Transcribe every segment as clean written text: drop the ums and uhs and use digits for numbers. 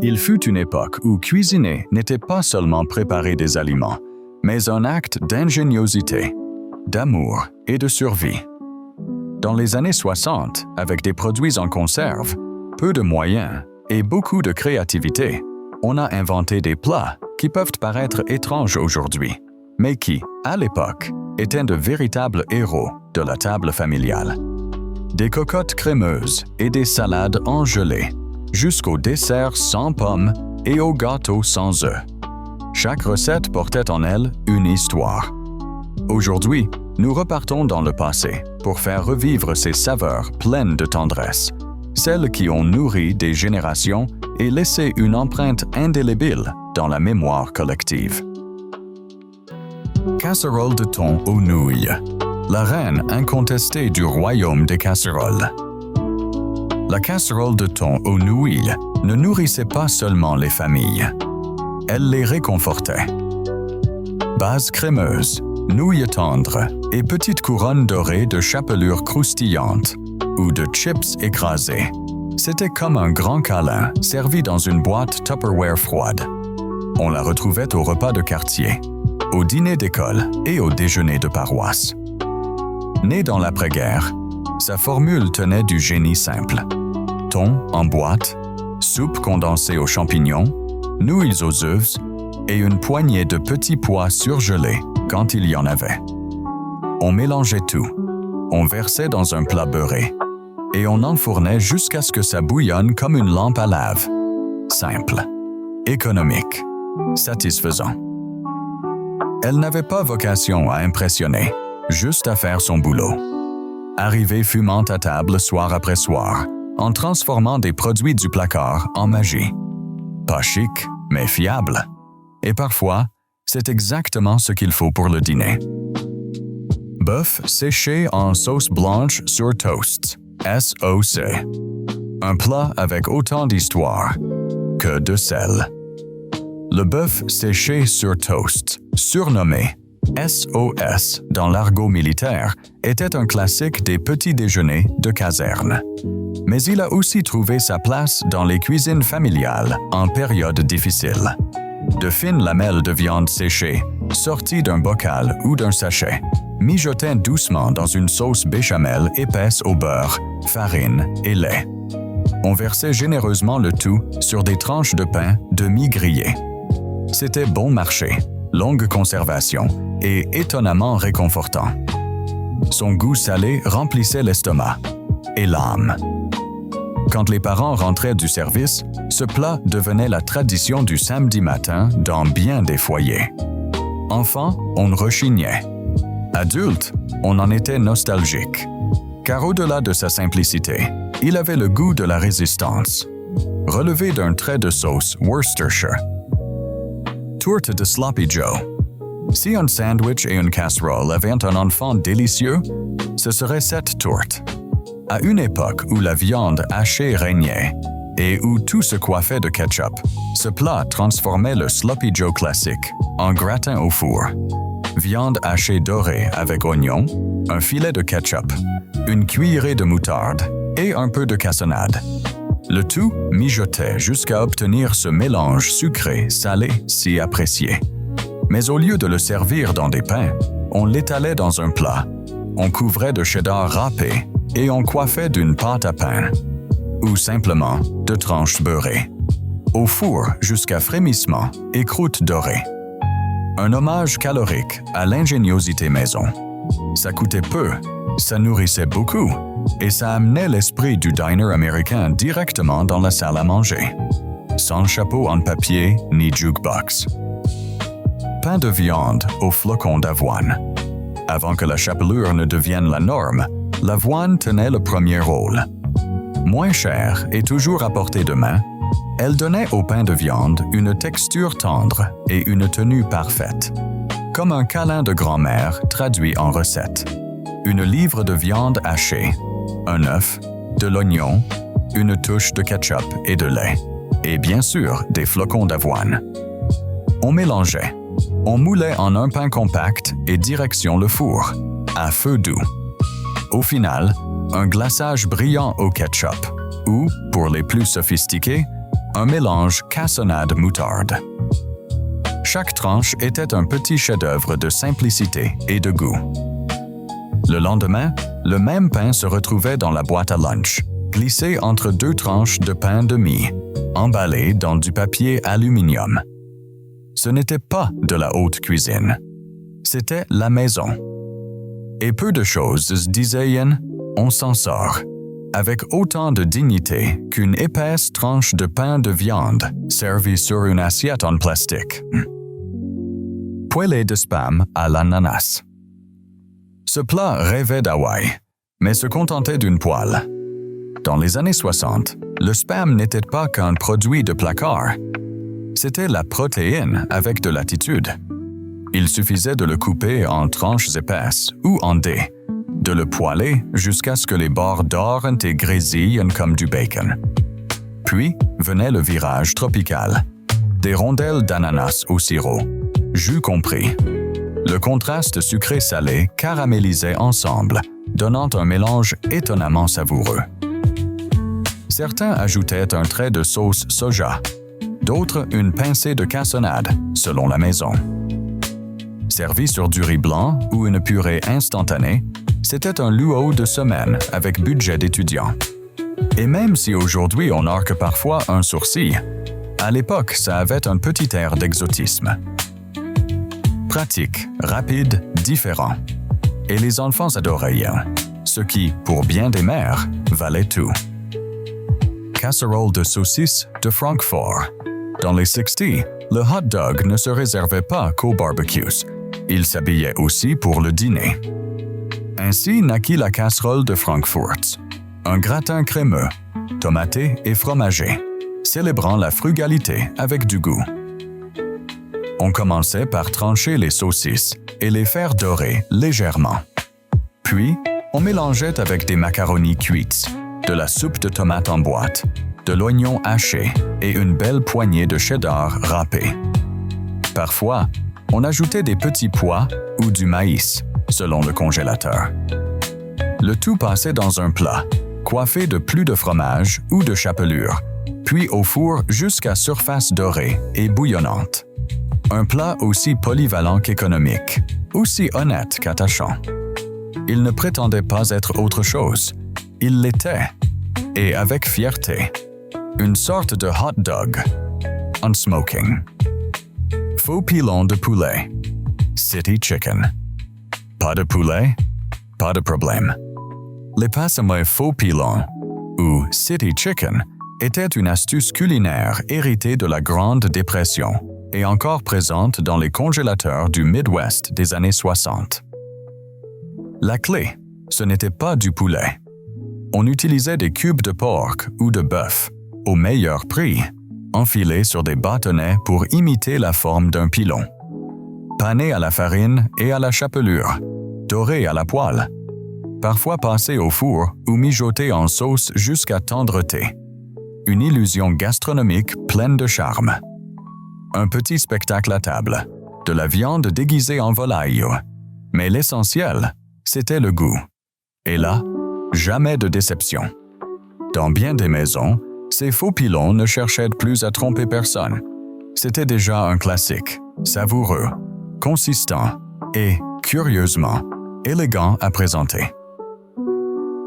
Il fut une époque où cuisiner n'était pas seulement préparer des aliments, mais un acte d'ingéniosité, d'amour et de survie. Dans les années 60, avec des produits en conserve, peu de moyens et beaucoup de créativité, on a inventé des plats qui peuvent paraître étranges aujourd'hui, mais qui, à l'époque, étaient de véritables héros de la table familiale. Des cocottes crémeuses et des salades en gelée, jusqu'aux desserts sans pommes et aux gâteaux sans œufs. Chaque recette portait en elle une histoire. Aujourd'hui, nous repartons dans le passé pour faire revivre ces saveurs pleines de tendresse, celles qui ont nourri des générations et laissé une empreinte indélébile dans la mémoire collective. Casserole de thon aux nouilles, la reine incontestée du royaume des casseroles. La casserole de thon aux nouilles ne nourrissait pas seulement les familles, elle les réconfortait. Base crémeuse, nouilles tendres et petites couronnes dorées de chapelures croustillantes ou de chips écrasés. C'était comme un grand câlin servi dans une boîte Tupperware froide. On la retrouvait au repas de quartier, au dîner d'école et au déjeuner de paroisse. Née dans l'après-guerre, sa formule tenait du génie simple. Thon en boîte, soupe condensée aux champignons, nouilles aux œufs et une poignée de petits pois surgelés quand il y en avait. On mélangeait tout, on versait dans un plat beurré et on enfournait jusqu'à ce que ça bouillonne comme une lampe à lave. Simple, économique, satisfaisant. Elle n'avait pas vocation à impressionner, juste à faire son boulot. Arriver fumant à table soir après soir, en transformant des produits du placard en magie. Pas chic, mais fiable. Et parfois, c'est exactement ce qu'il faut pour le dîner. Bœuf séché en sauce blanche sur toast, SOC. Un plat avec autant d'histoire que de sel. Le bœuf séché sur toast, surnommé SOS dans l'argot militaire, était un classique des petits déjeuners de caserne. Mais il a aussi trouvé sa place dans les cuisines familiales en période difficile. De fines lamelles de viande séchée, sorties d'un bocal ou d'un sachet, mijotaient doucement dans une sauce béchamel épaisse au beurre, farine et lait. On versait généreusement le tout sur des tranches de pain demi-grillées. C'était bon marché, longue conservation et étonnamment réconfortant. Son goût salé remplissait l'estomac et l'âme. Quand les parents rentraient du service, ce plat devenait la tradition du samedi matin dans bien des foyers. Enfant, on rechignait. Adulte, on en était nostalgique. Car au-delà de sa simplicité, il avait le goût de la résistance, relevé d'un trait de sauce Worcestershire. Tourte de Sloppy Joe. Si un sandwich et une casserole avaient un enfant délicieux, ce serait cette tourte. À une époque où la viande hachée régnait et où tout se coiffait de ketchup, ce plat transformait le Sloppy Joe classique en gratin au four. Viande hachée dorée avec oignons, un filet de ketchup, une cuillerée de moutarde et un peu de cassonade. Le tout mijotait jusqu'à obtenir ce mélange sucré-salé si apprécié. Mais au lieu de le servir dans des pains, on l'étalait dans un plat. On couvrait de cheddar râpé et on coiffait d'une pâte à pain. Ou simplement de tranches beurrées. Au four jusqu'à frémissement et croûte dorée. Un hommage calorique à l'ingéniosité maison. Ça coûtait peu, ça nourrissait beaucoup, et ça amenait l'esprit du diner américain directement dans la salle à manger. Sans chapeau en papier ni jukebox. Pain de viande aux flocons d'avoine. Avant que la chapelure ne devienne la norme, l'avoine tenait le premier rôle. Moins chère et toujours à portée de main, elle donnait au pain de viande une texture tendre et une tenue parfaite. Comme un câlin de grand-mère traduit en recette. Une livre de viande hachée, un œuf, de l'oignon, une touche de ketchup et de lait, et bien sûr des flocons d'avoine. On mélangeait. On moulait en un pain compact et direction le four, à feu doux. Au final, un glaçage brillant au ketchup, ou, pour les plus sophistiqués, un mélange cassonade-moutarde. Chaque tranche était un petit chef-d'œuvre de simplicité et de goût. Le lendemain, le même pain se retrouvait dans la boîte à lunch, glissé entre 2 tranches de pain de mie, emballé dans du papier aluminium. Ce n'était pas de la haute cuisine. C'était la maison. Et peu de choses disaient « on s'en sort », avec autant de dignité qu'une épaisse tranche de pain de viande servie sur une assiette en plastique. Poêlée de spam à l'ananas. Ce plat rêvait d'Hawaï, mais se contentait d'une poêle. Dans les années 60, le spam n'était pas qu'un produit de placard. C'était la protéine avec de l'attitude. Il suffisait de le couper en tranches épaisses ou en dés, de le poêler jusqu'à ce que les bords dorent et grésillent comme du bacon. Puis venait le virage tropical. Des rondelles d'ananas au sirop, jus compris. Le contraste sucré-salé caramélisait ensemble, donnant un mélange étonnamment savoureux. Certains ajoutaient un trait de sauce soja, d'autres une pincée de cassonade, selon la maison. Servi sur du riz blanc ou une purée instantanée, c'était un luau de semaine avec budget d'étudiant. Et même si aujourd'hui on arque parfois un sourcil, à l'époque ça avait un petit air d'exotisme. Pratique, rapide, différent. Et les enfants adoraient, ce qui, pour bien des mères, valait tout. Casserole de saucisses de Francfort. Dans les 60s, le hot dog ne se réservait pas qu'aux barbecues. Il s'habillait aussi pour le dîner. Ainsi naquit la casserole de Frankfurt, un gratin crémeux, tomaté et fromagé, célébrant la frugalité avec du goût. On commençait par trancher les saucisses et les faire dorer légèrement. Puis, on mélangeait avec des macaronis cuites, de la soupe de tomates en boîte, de l'oignon haché et une belle poignée de cheddar râpé. Parfois, on ajoutait des petits pois ou du maïs, selon le congélateur. Le tout passait dans un plat, coiffé de plus de fromage ou de chapelure, puis au four jusqu'à surface dorée et bouillonnante. Un plat aussi polyvalent qu'économique, aussi honnête qu'attachant. Il ne prétendait pas être autre chose. Il l'était, et avec fierté. Une sorte de hot dog, un smoking. Faux pilon de poulet, city chicken. Pas de poulet, pas de problème. Les passamay faux pilon, ou city chicken, étaient une astuce culinaire héritée de la Grande Dépression et encore présente dans les congélateurs du Midwest des années 60. La clé, ce n'était pas du poulet. On utilisait des cubes de porc ou de bœuf, au meilleur prix, enfilés sur des bâtonnets pour imiter la forme d'un pilon. Pané à la farine et à la chapelure, doré à la poêle, parfois passé au four ou mijoté en sauce jusqu'à tendreté. Une illusion gastronomique pleine de charme. Un petit spectacle à table, de la viande déguisée en volaille. Mais l'essentiel, c'était le goût. Et là, jamais de déception. Dans bien des maisons, ces faux pilons ne cherchaient plus à tromper personne. C'était déjà un classique, savoureux, consistant et, curieusement, élégant à présenter.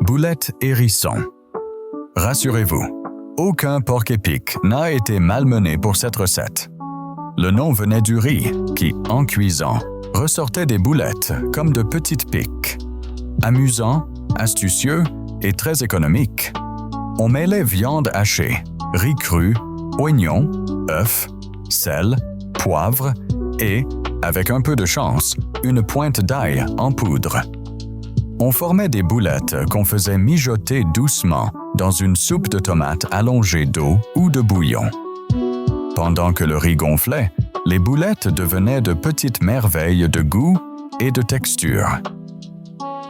Boulettes hérisson. Rassurez-vous, aucun porc-épic n'a été malmené pour cette recette. Le nom venait du riz, qui, en cuisant, ressortait des boulettes comme de petites piques. Amusant, astucieux et très économique. On mêlait viande hachée, riz cru, oignons, œufs, sel, poivre et, avec un peu de chance, une pointe d'ail en poudre. On formait des boulettes qu'on faisait mijoter doucement dans une soupe de tomates allongée d'eau ou de bouillon. Pendant que le riz gonflait, les boulettes devenaient de petites merveilles de goût et de texture.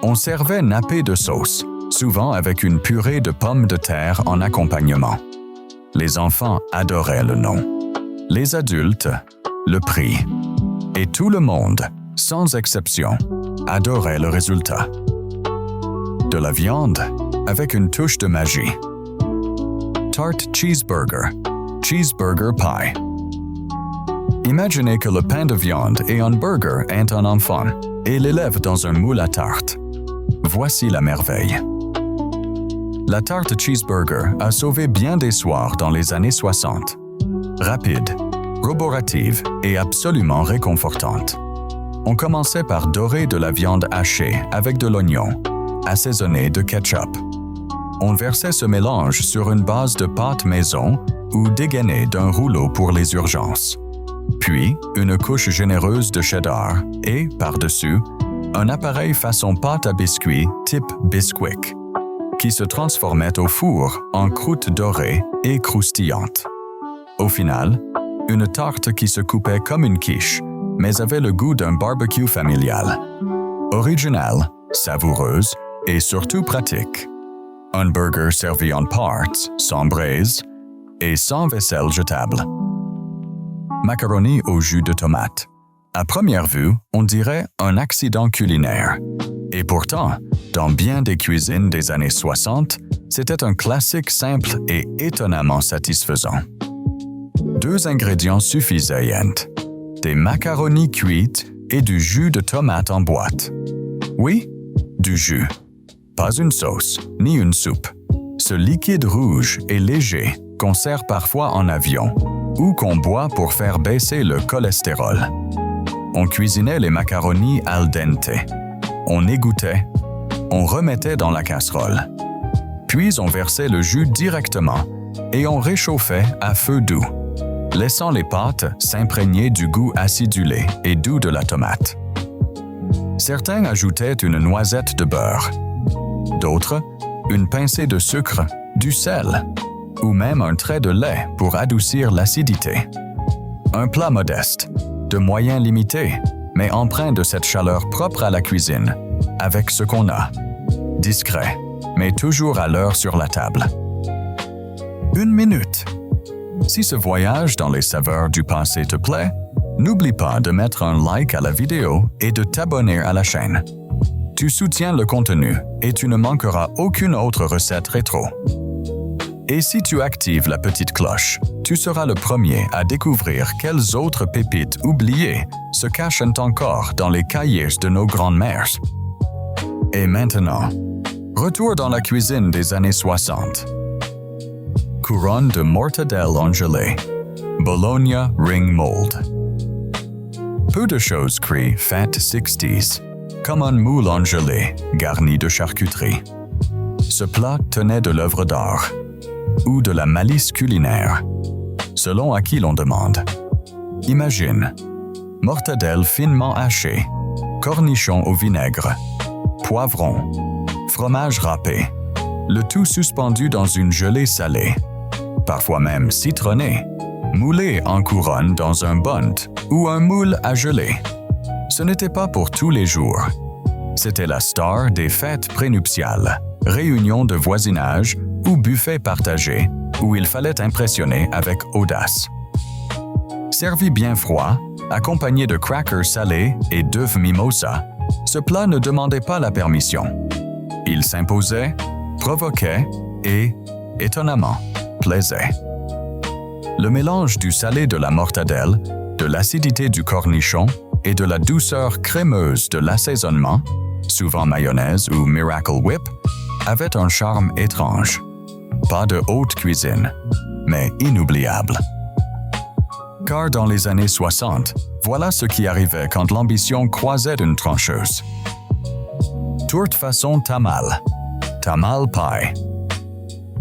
On servait nappé de sauce, souvent avec une purée de pommes de terre en accompagnement. Les enfants adoraient le nom. Les adultes, le prix. Et tout le monde, sans exception, adorait le résultat. De la viande avec une touche de magie. Tarte cheeseburger, Cheeseburger Pie. Imaginez que le pain de viande et un burger est un enfant et l'élève dans un moule à tarte. Voici la merveille. La tarte cheeseburger a sauvé bien des soirs dans les années 60. Rapide, roborative et absolument réconfortante. On commençait par dorer de la viande hachée avec de l'oignon, assaisonné de ketchup. On versait ce mélange sur une base de pâte maison ou dégainé d'un rouleau pour les urgences. Puis, une couche généreuse de cheddar et, par-dessus, un appareil façon pâte à biscuits type Bisquick, qui se transformait au four en croûte dorée et croustillante. Au final, une tarte qui se coupait comme une quiche, mais avait le goût d'un barbecue familial. Originale, savoureuse et surtout pratique. Un burger servi en parts, sans braise et sans vaisselle jetable. Macaroni au jus de tomate. À première vue, on dirait un accident culinaire. Et pourtant, dans bien des cuisines des années 60, c'était un classique simple et étonnamment satisfaisant. 2 ingrédients suffisaient, des macaronis cuites et du jus de tomate en boîte. Oui, du jus. Pas une sauce, ni une soupe. Ce liquide rouge et léger qu'on sert parfois en avion ou qu'on boit pour faire baisser le cholestérol. On cuisinait les macaronis al dente. On égouttait. On remettait dans la casserole. Puis on versait le jus directement et on réchauffait à feu doux, laissant les pâtes s'imprégner du goût acidulé et doux de la tomate. Certains ajoutaient une noisette de beurre. D'autres, une pincée de sucre, du sel, ou même un trait de lait pour adoucir l'acidité. Un plat modeste, de moyens limités, mais empreint de cette chaleur propre à la cuisine, avec ce qu'on a. Discret, mais toujours à l'heure sur la table. 1 minute. Si ce voyage dans les saveurs du passé te plaît, n'oublie pas de mettre un like à la vidéo et de t'abonner à la chaîne. Tu soutiens le contenu et tu ne manqueras aucune autre recette rétro. Et si tu actives la petite cloche, tu seras le premier à découvrir quelles autres pépites oubliées se cachent encore dans les cahiers de nos grandes-mères. Et maintenant, retour dans la cuisine des années 60. Couronne de mortadelle en gelée. Bologna Ring Mold. Peu de choses crient Fat 60s, comme un moule en gelée garni de charcuterie. Ce plat tenait de l'œuvre d'art ou de la malice culinaire, selon à qui l'on demande. Imagine, mortadelle finement hachée, cornichons au vinaigre, poivrons, fromage râpé, le tout suspendu dans une gelée salée, parfois même citronnée, moulé en couronne dans un bund ou un moule à geler. Ce n'était pas pour tous les jours. C'était la star des fêtes prénuptiales, réunions de voisinage ou buffets partagés où il fallait impressionner avec audace. Servi bien froid, accompagné de crackers salés et d'œufs mimosa, ce plat ne demandait pas la permission. Il s'imposait, provoquait et, étonnamment, plaisait. Le mélange du salé de la mortadelle, de l'acidité du cornichon et de la douceur crémeuse de l'assaisonnement, souvent mayonnaise ou Miracle Whip, avait un charme étrange. Pas de haute cuisine, mais inoubliable. Car dans les années 60, voilà ce qui arrivait quand l'ambition croisait une trancheuse. Tourte façon tamal, tamal pie.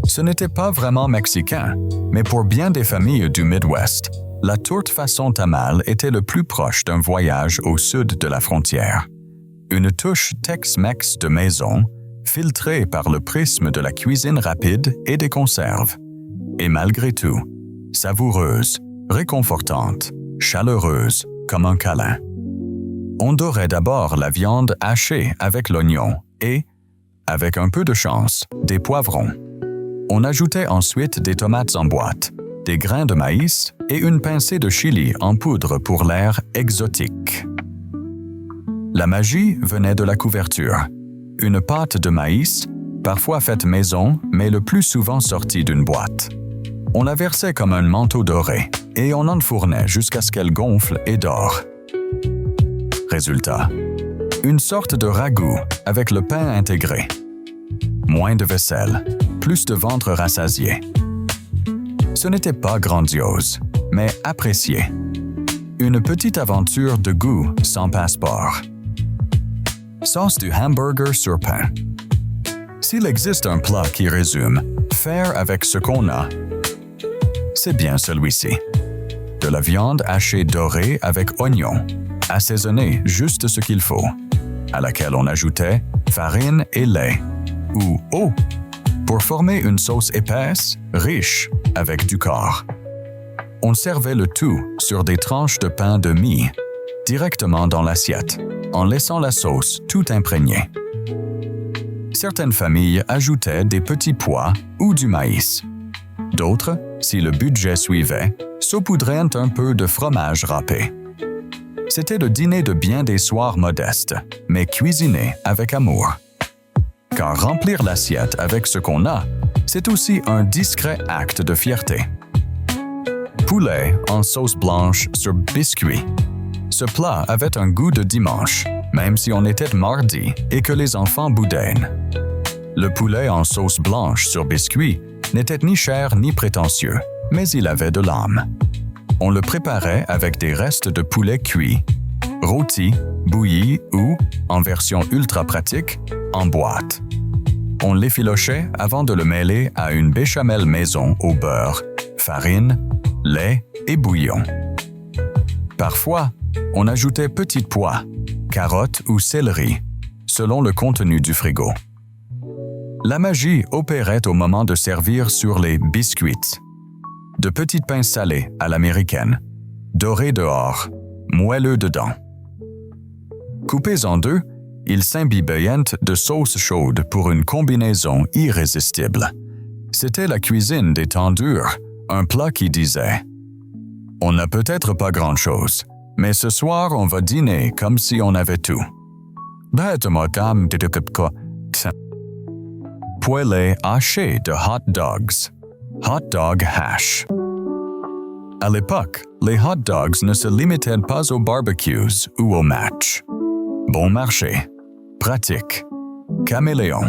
Ce n'était pas vraiment mexicain, mais pour bien des familles du Midwest, la tourte façon tamal était le plus proche d'un voyage au sud de la frontière. Une touche Tex-Mex de maison, filtrée par le prisme de la cuisine rapide et des conserves. Et malgré tout, savoureuse, réconfortante, chaleureuse comme un câlin. On dorait d'abord la viande hachée avec l'oignon et, avec un peu de chance, des poivrons. On ajoutait ensuite des tomates en boîte, des grains de maïs et une pincée de chili en poudre pour l'air exotique. La magie venait de la couverture. Une pâte de maïs, parfois faite maison, mais le plus souvent sortie d'une boîte. On la versait comme un manteau doré et on enfournait jusqu'à ce qu'elle gonfle et dore. Résultat, une sorte de ragoût avec le pain intégré. Moins de vaisselle, plus de ventre rassasié. Ce n'était pas grandiose, mais apprécié. Une petite aventure de goût sans passeport. Sauce du hamburger sur pain. S'il existe un plat qui résume « faire avec ce qu'on a », c'est bien celui-ci. De la viande hachée dorée avec oignons, assaisonnée juste ce qu'il faut, à laquelle on ajoutait farine et lait, ou eau, pour former une sauce épaisse, riche, avec du corps. On servait le tout sur des tranches de pain de mie, directement dans l'assiette, en laissant la sauce tout imprégnée. Certaines familles ajoutaient des petits pois ou du maïs. D'autres, si le budget suivait, saupoudraient un peu de fromage râpé. C'était le dîner de bien des soirs modestes, mais cuisiné avec amour. Car remplir l'assiette avec ce qu'on a, c'est aussi un discret acte de fierté. Poulet en sauce blanche sur biscuit. Ce plat avait un goût de dimanche, même si on était mardi et que les enfants boudainnent. Le poulet en sauce blanche sur biscuit n'était ni cher ni prétentieux, mais il avait de l'âme. On le préparait avec des restes de poulet cuit, rôti, bouilli ou, en version ultra pratique, en boîte. On l'effilochait avant de le mêler à une béchamel maison au beurre, farine, lait et bouillon. Parfois, on ajoutait petits pois, carottes ou céleri, selon le contenu du frigo. La magie opérait au moment de servir sur les biscuits. De petits pains salés à l'américaine, dorés dehors, moelleux dedans. Coupés en deux, ils s'imbibaient de sauce chaude pour une combinaison irrésistible. C'était la cuisine des temps durs, un plat qui disait « On n'a peut-être pas grand-chose, mais ce soir on va dîner comme si on avait tout. » Poêlée hachée de hot dogs. Hot dog hash. À l'époque, les hot dogs ne se limitaient pas aux barbecues ou aux matchs. Bon marché, pratique, caméléon.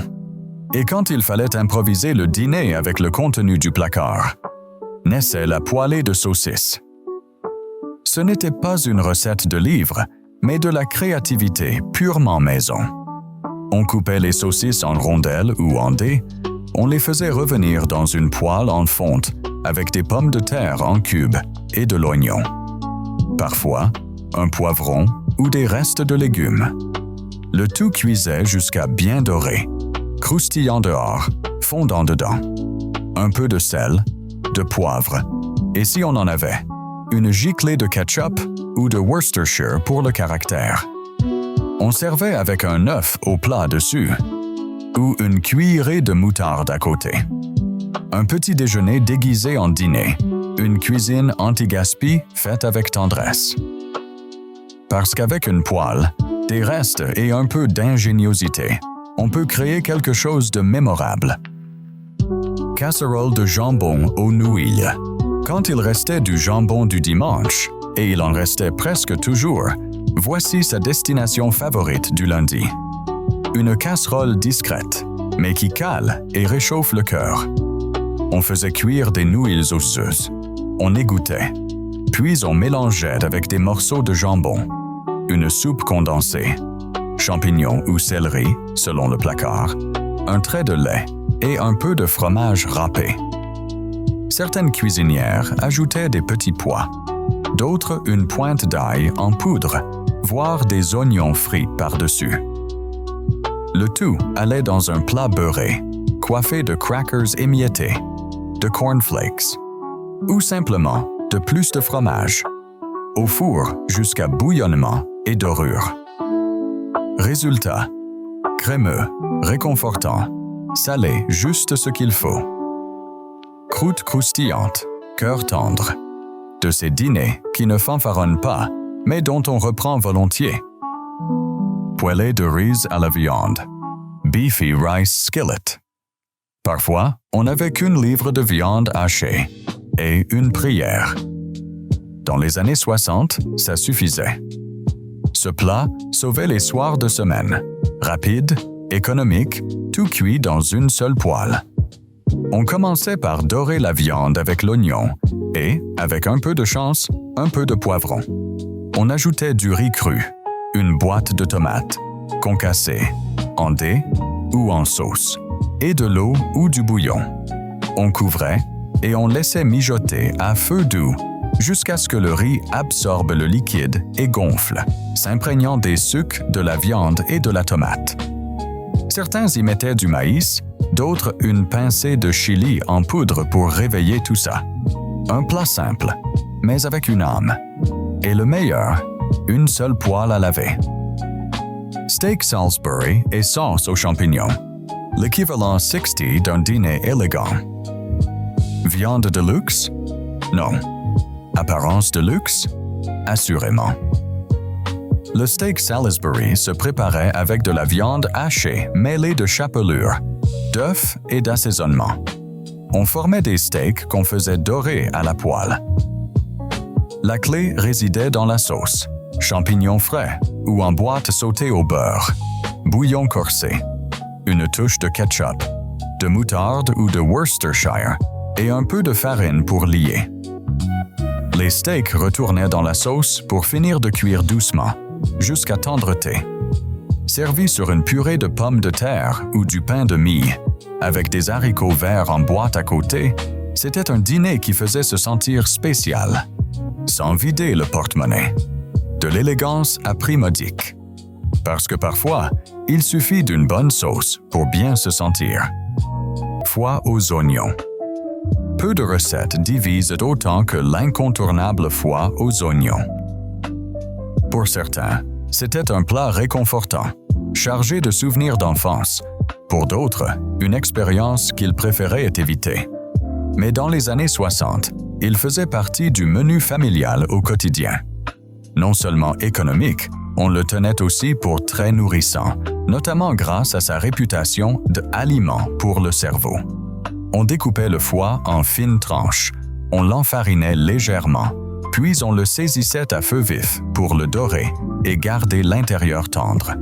Et quand il fallait improviser le dîner avec le contenu du placard, naissait la poêlée de saucisses. Ce n'était pas une recette de livre, mais de la créativité purement maison. On coupait les saucisses en rondelles ou en dés, on les faisait revenir dans une poêle en fonte avec des pommes de terre en cubes et de l'oignon. Parfois, un poivron ou des restes de légumes. Le tout cuisait jusqu'à bien doré, croustillant dehors, fondant dedans. Un peu de sel, de poivre, et si on en avait, une giclée de ketchup ou de Worcestershire pour le caractère. On servait avec un œuf au plat dessus, ou une cuillerée de moutarde à côté. Un petit déjeuner déguisé en dîner, une cuisine anti-gaspi faite avec tendresse. Parce qu'avec une poêle, des restes et un peu d'ingéniosité, on peut créer quelque chose de mémorable. Casserole de jambon aux nouilles. Quand il restait du jambon du dimanche, et il en restait presque toujours, voici sa destination favorite du lundi. Une casserole discrète, mais qui cale et réchauffe le cœur. On faisait cuire des nouilles osseuses. On égouttait. Puis on mélangeait avec des morceaux de jambon, une soupe condensée, champignons ou céleri, selon le placard, un trait de lait et un peu de fromage râpé. Certaines cuisinières ajoutaient des petits pois, d'autres une pointe d'ail en poudre, voire des oignons frits par-dessus. Le tout allait dans un plat beurré, coiffé de crackers émiettés, de cornflakes, ou simplement de plus de fromage, au four jusqu'à bouillonnement et dorure. Résultat, crémeux, réconfortant, salé juste ce qu'il faut. Croûte croustillante, cœur tendre. De ces dîners qui ne fanfaronnent pas, mais dont on reprend volontiers. Poêlée de riz à la viande. Beefy rice skillet. Parfois, on n'avait qu'une livre de viande hachée. et une prière. Dans les années 60, ça suffisait. Ce plat sauvait les soirs de semaine. Rapide, économique, tout cuit dans une seule poêle. On commençait par dorer la viande avec l'oignon et, avec un peu de chance, un peu de poivron. On ajoutait du riz cru, une boîte de tomates, concassées, en dés ou en sauce, et de l'eau ou du bouillon. On couvrait et on laissait mijoter à feu doux jusqu'à ce que le riz absorbe le liquide et gonfle, s'imprégnant des sucs de la viande et de la tomate. Certains y mettaient du maïs, d'autres une pincée de chili en poudre pour réveiller tout ça. Un plat simple, mais avec une âme. Et le meilleur, une seule poêle à laver. Steak Salisbury et sauce aux champignons, l'équivalent 60 d'un dîner élégant. Viande de luxe? Non. Apparence de luxe? Assurément. Le steak Salisbury se préparait avec de la viande hachée mêlée de chapelure, d'œufs et d'assaisonnement. On formait des steaks qu'on faisait dorer à la poêle. La clé résidait dans la sauce, champignons frais ou en boîte sautée au beurre, bouillon corsé, une touche de ketchup, de moutarde ou de Worcestershire et un peu de farine pour lier. Les steaks retournaient dans la sauce pour finir de cuire doucement, jusqu'à tendreté. Servi sur une purée de pommes de terre ou du pain de mie, avec des haricots verts en boîte à côté, c'était un dîner qui faisait se sentir spécial, sans vider le porte-monnaie. De l'élégance à prix modique. Parce que parfois, il suffit d'une bonne sauce pour bien se sentir. Foie aux oignons. Peu de recettes divisent autant que l'incontournable foie aux oignons. Pour certains, c'était un plat réconfortant, chargé de souvenirs d'enfance. Pour d'autres, une expérience qu'ils préféraient éviter. Mais dans les années 60, il faisait partie du menu familial au quotidien. Non seulement économique, on le tenait aussi pour très nourrissant, notamment grâce à sa réputation d'aliment pour le cerveau. On découpait le foie en fines tranches, on l'enfarinait légèrement, puis on le saisissait à feu vif pour le dorer et garder l'intérieur tendre.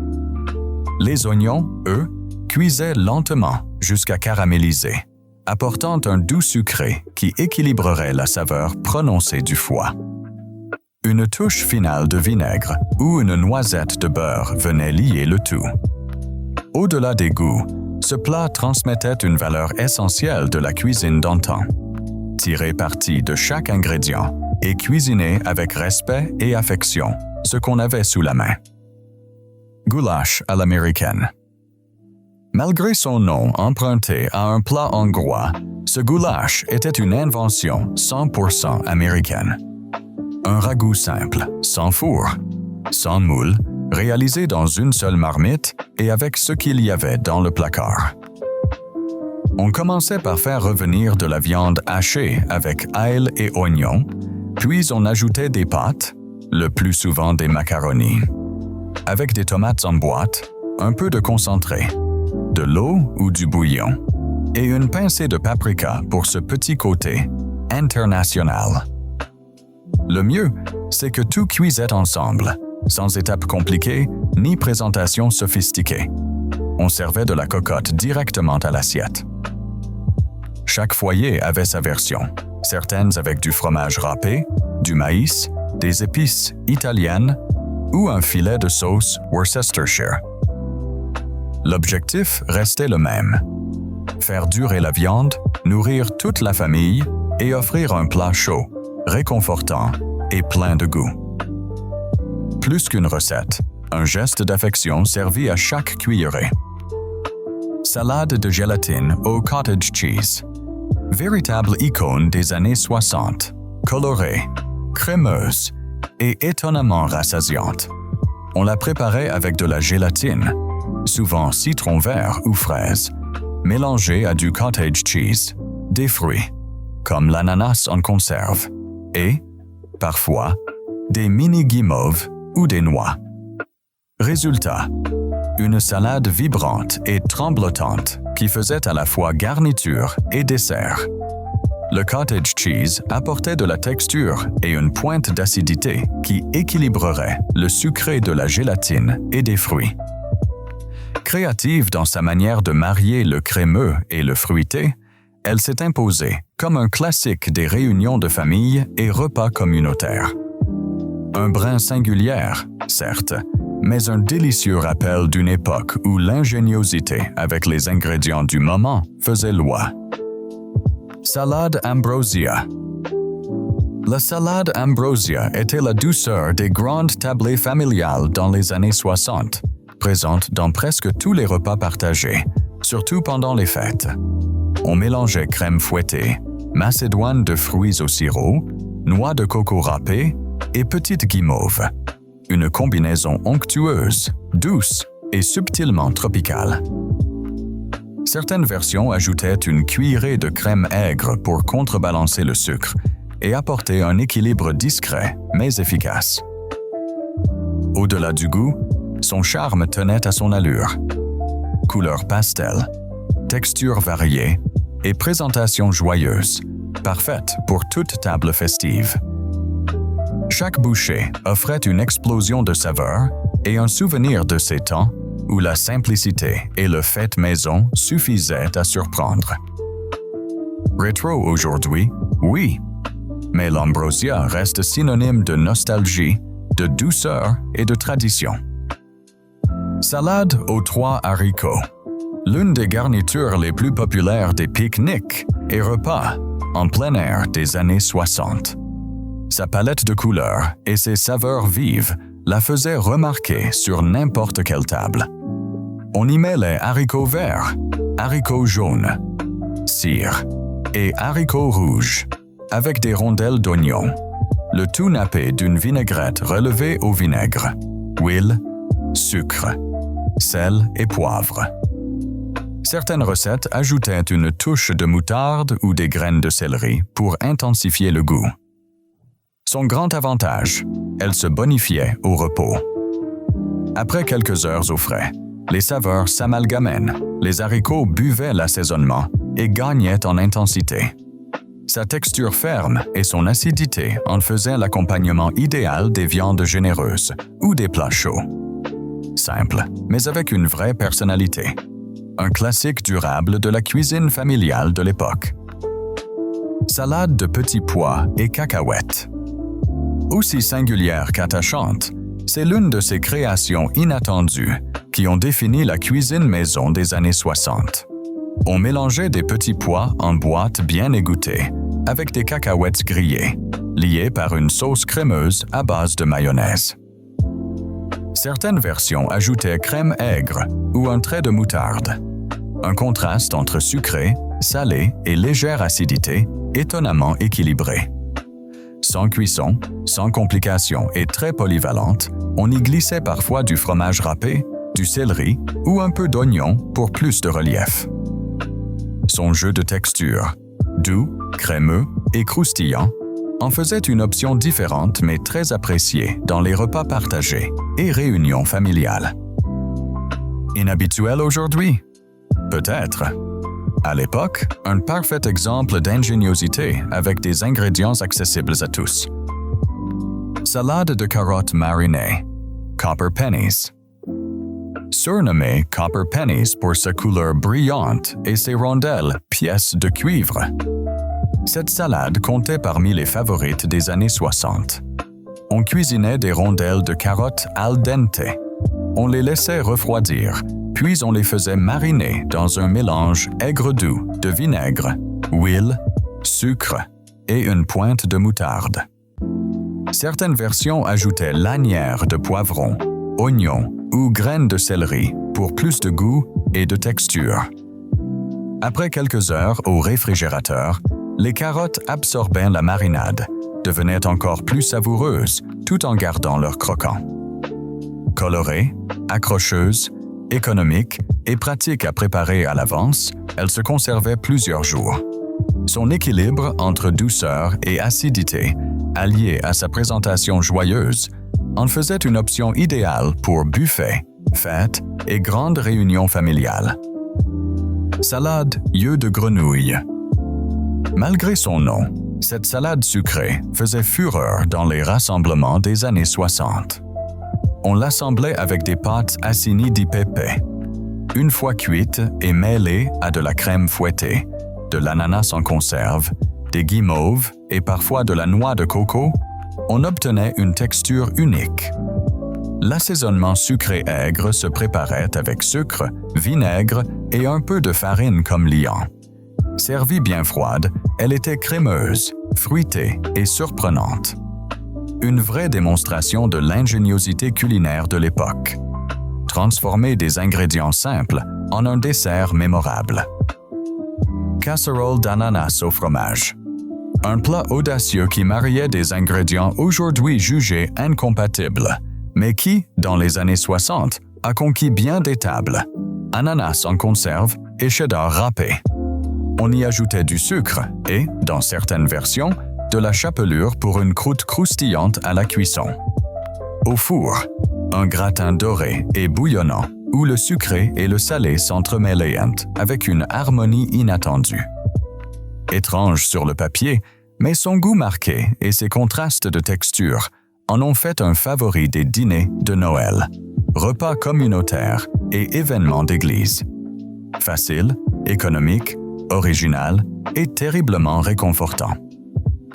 Les oignons, eux, cuisaient lentement jusqu'à caraméliser, apportant un doux sucré qui équilibrerait la saveur prononcée du foie. Une touche finale de vinaigre ou une noisette de beurre venait lier le tout. Au-delà des goûts, ce plat transmettait une valeur essentielle de la cuisine d'antan. Tirer parti de chaque ingrédient et cuisiner avec respect et affection ce qu'on avait sous la main. Goulash à l'américaine. Malgré son nom emprunté à un plat hongrois, ce goulash était une invention 100% américaine. Un ragoût simple, sans four, sans moule, réalisé dans une seule marmite et avec ce qu'il y avait dans le placard. On commençait par faire revenir de la viande hachée avec ail et oignons, puis on ajoutait des pâtes, le plus souvent des macaronis, avec des tomates en boîte, un peu de concentré, de l'eau ou du bouillon, et une pincée de paprika pour ce petit côté international. Le mieux, c'est que tout cuisait ensemble, sans étapes compliquées ni présentation sophistiquée. On servait de la cocotte directement à l'assiette. Chaque foyer avait sa version, certaines avec du fromage râpé, du maïs, des épices italiennes ou un filet de sauce Worcestershire. L'objectif restait le même. Faire durer la viande, nourrir toute la famille et offrir un plat chaud, réconfortant et plein de goût. Plus qu'une recette, un geste d'affection servi à chaque cuillerée. Salade de gélatine au cottage cheese. Véritable icône des années 60, colorée, crémeuse et étonnamment rassasiante. On la préparait avec de la gélatine, souvent citron vert ou fraise, mélangée à du cottage cheese, des fruits, comme l'ananas en conserve, et, parfois, des mini-guimauves ou des noix. Résultat, une salade vibrante et tremblotante qui faisait à la fois garniture et dessert. Le cottage cheese apportait de la texture et une pointe d'acidité qui équilibrerait le sucré de la gélatine et des fruits. Créative dans sa manière de marier le crémeux et le fruité, elle s'est imposée comme un classique des réunions de famille et repas communautaires. Un brin singulière, certes, mais un délicieux rappel d'une époque où l'ingéniosité avec les ingrédients du moment faisait loi. Salade Ambrosia. La salade Ambrosia était la douceur des grandes tablées familiales dans les années 60, présente dans presque tous les repas partagés, surtout pendant les fêtes. On mélangeait crème fouettée, macédoine de fruits au sirop, noix de coco râpée et petite guimauve. Une combinaison onctueuse, douce et subtilement tropicale. Certaines versions ajoutaient une cuillerée de crème aigre pour contrebalancer le sucre et apporter un équilibre discret mais efficace. Au-delà du goût, son charme tenait à son allure. Couleur pastel, texture variée et présentation joyeuse, parfaite pour toute table festive. Chaque bouchée offrait une explosion de saveurs et un souvenir de ces temps où la simplicité et le fait maison suffisaient à surprendre. Rétro aujourd'hui, oui, mais l'Ambrosia reste synonyme de nostalgie, de douceur et de tradition. Salade aux 3 haricots. L'une des garnitures les plus populaires des pique-niques et repas en plein air des années 60. Sa palette de couleurs et ses saveurs vives la faisaient remarquer sur n'importe quelle table. On y met les haricots verts, haricots jaunes, cire et haricots rouges, avec des rondelles d'oignon. Le tout nappé d'une vinaigrette relevée au vinaigre, huile, sucre, sel et poivre. Certaines recettes ajoutaient une touche de moutarde ou des graines de céleri pour intensifier le goût. Son grand avantage, elle se bonifiait au repos. Après quelques heures au frais, les saveurs s'amalgamaient, les haricots buvaient l'assaisonnement et gagnaient en intensité. Sa texture ferme et son acidité en faisaient l'accompagnement idéal des viandes généreuses ou des plats chauds. Simple, mais avec une vraie personnalité. Un classique durable de la cuisine familiale de l'époque. Salade de petits pois et cacahuètes. Aussi singulière qu'attachante, c'est l'une de ces créations inattendues qui ont défini la cuisine maison des années 60. On mélangeait des petits pois en boîte bien égouttée, avec des cacahuètes grillées, liées par une sauce crémeuse à base de mayonnaise. Certaines versions ajoutaient crème aigre ou un trait de moutarde. Un contraste entre sucré, salé et légère acidité, étonnamment équilibré. Sans cuisson, sans complications et très polyvalente, on y glissait parfois du fromage râpé, du céleri ou un peu d'oignon pour plus de relief. Son jeu de texture, doux, crémeux et croustillant, en faisait une option différente mais très appréciée dans les repas partagés et réunions familiales. Inhabituel aujourd'hui? Peut-être. À l'époque, un parfait exemple d'ingéniosité avec des ingrédients accessibles à tous. Salade de carottes marinées, Copper Pennies. Surnommée Copper Pennies pour sa couleur brillante et ses rondelles pièces de cuivre. Cette salade comptait parmi les favorites des années 60. On cuisinait des rondelles de carottes al dente. On les laissait refroidir, puis on les faisait mariner dans un mélange aigre-doux de vinaigre, huile, sucre et une pointe de moutarde. Certaines versions ajoutaient lanières de poivron, oignons ou graines de céleri pour plus de goût et de texture. Après quelques heures au réfrigérateur, les carottes absorbaient la marinade, devenaient encore plus savoureuses tout en gardant leur croquant. Colorée, accrocheuse, économique et pratique à préparer à l'avance, elle se conservait plusieurs jours. Son équilibre entre douceur et acidité, allié à sa présentation joyeuse, en faisait une option idéale pour buffets, fêtes et grandes réunions familiales. Salade yeux de grenouille. Malgré son nom, cette salade sucrée faisait fureur dans les rassemblements des années 60. On l'assemblait avec des pâtes assini di pepe. Une fois cuite et mêlée à de la crème fouettée, de l'ananas en conserve, des guimauves et parfois de la noix de coco, on obtenait une texture unique. L'assaisonnement sucré-aigre se préparait avec sucre, vinaigre et un peu de farine comme liant. Servie bien froide, elle était crémeuse, fruitée et surprenante. Une vraie démonstration de l'ingéniosité culinaire de l'époque. Transformer des ingrédients simples en un dessert mémorable. Casserole d'ananas au fromage. Un plat audacieux qui mariait des ingrédients aujourd'hui jugés incompatibles, mais qui, dans les années 60, a conquis bien des tables. Ananas en conserve et cheddar râpé. On y ajoutait du sucre et, dans certaines versions, de la chapelure pour une croûte croustillante à la cuisson. Au four, un gratin doré et bouillonnant où le sucré et le salé s'entremêlent avec une harmonie inattendue. Étrange sur le papier, mais son goût marqué et ses contrastes de texture en ont fait un favori des dîners de Noël, repas communautaires et événements d'église. Facile, économique, original et terriblement réconfortant.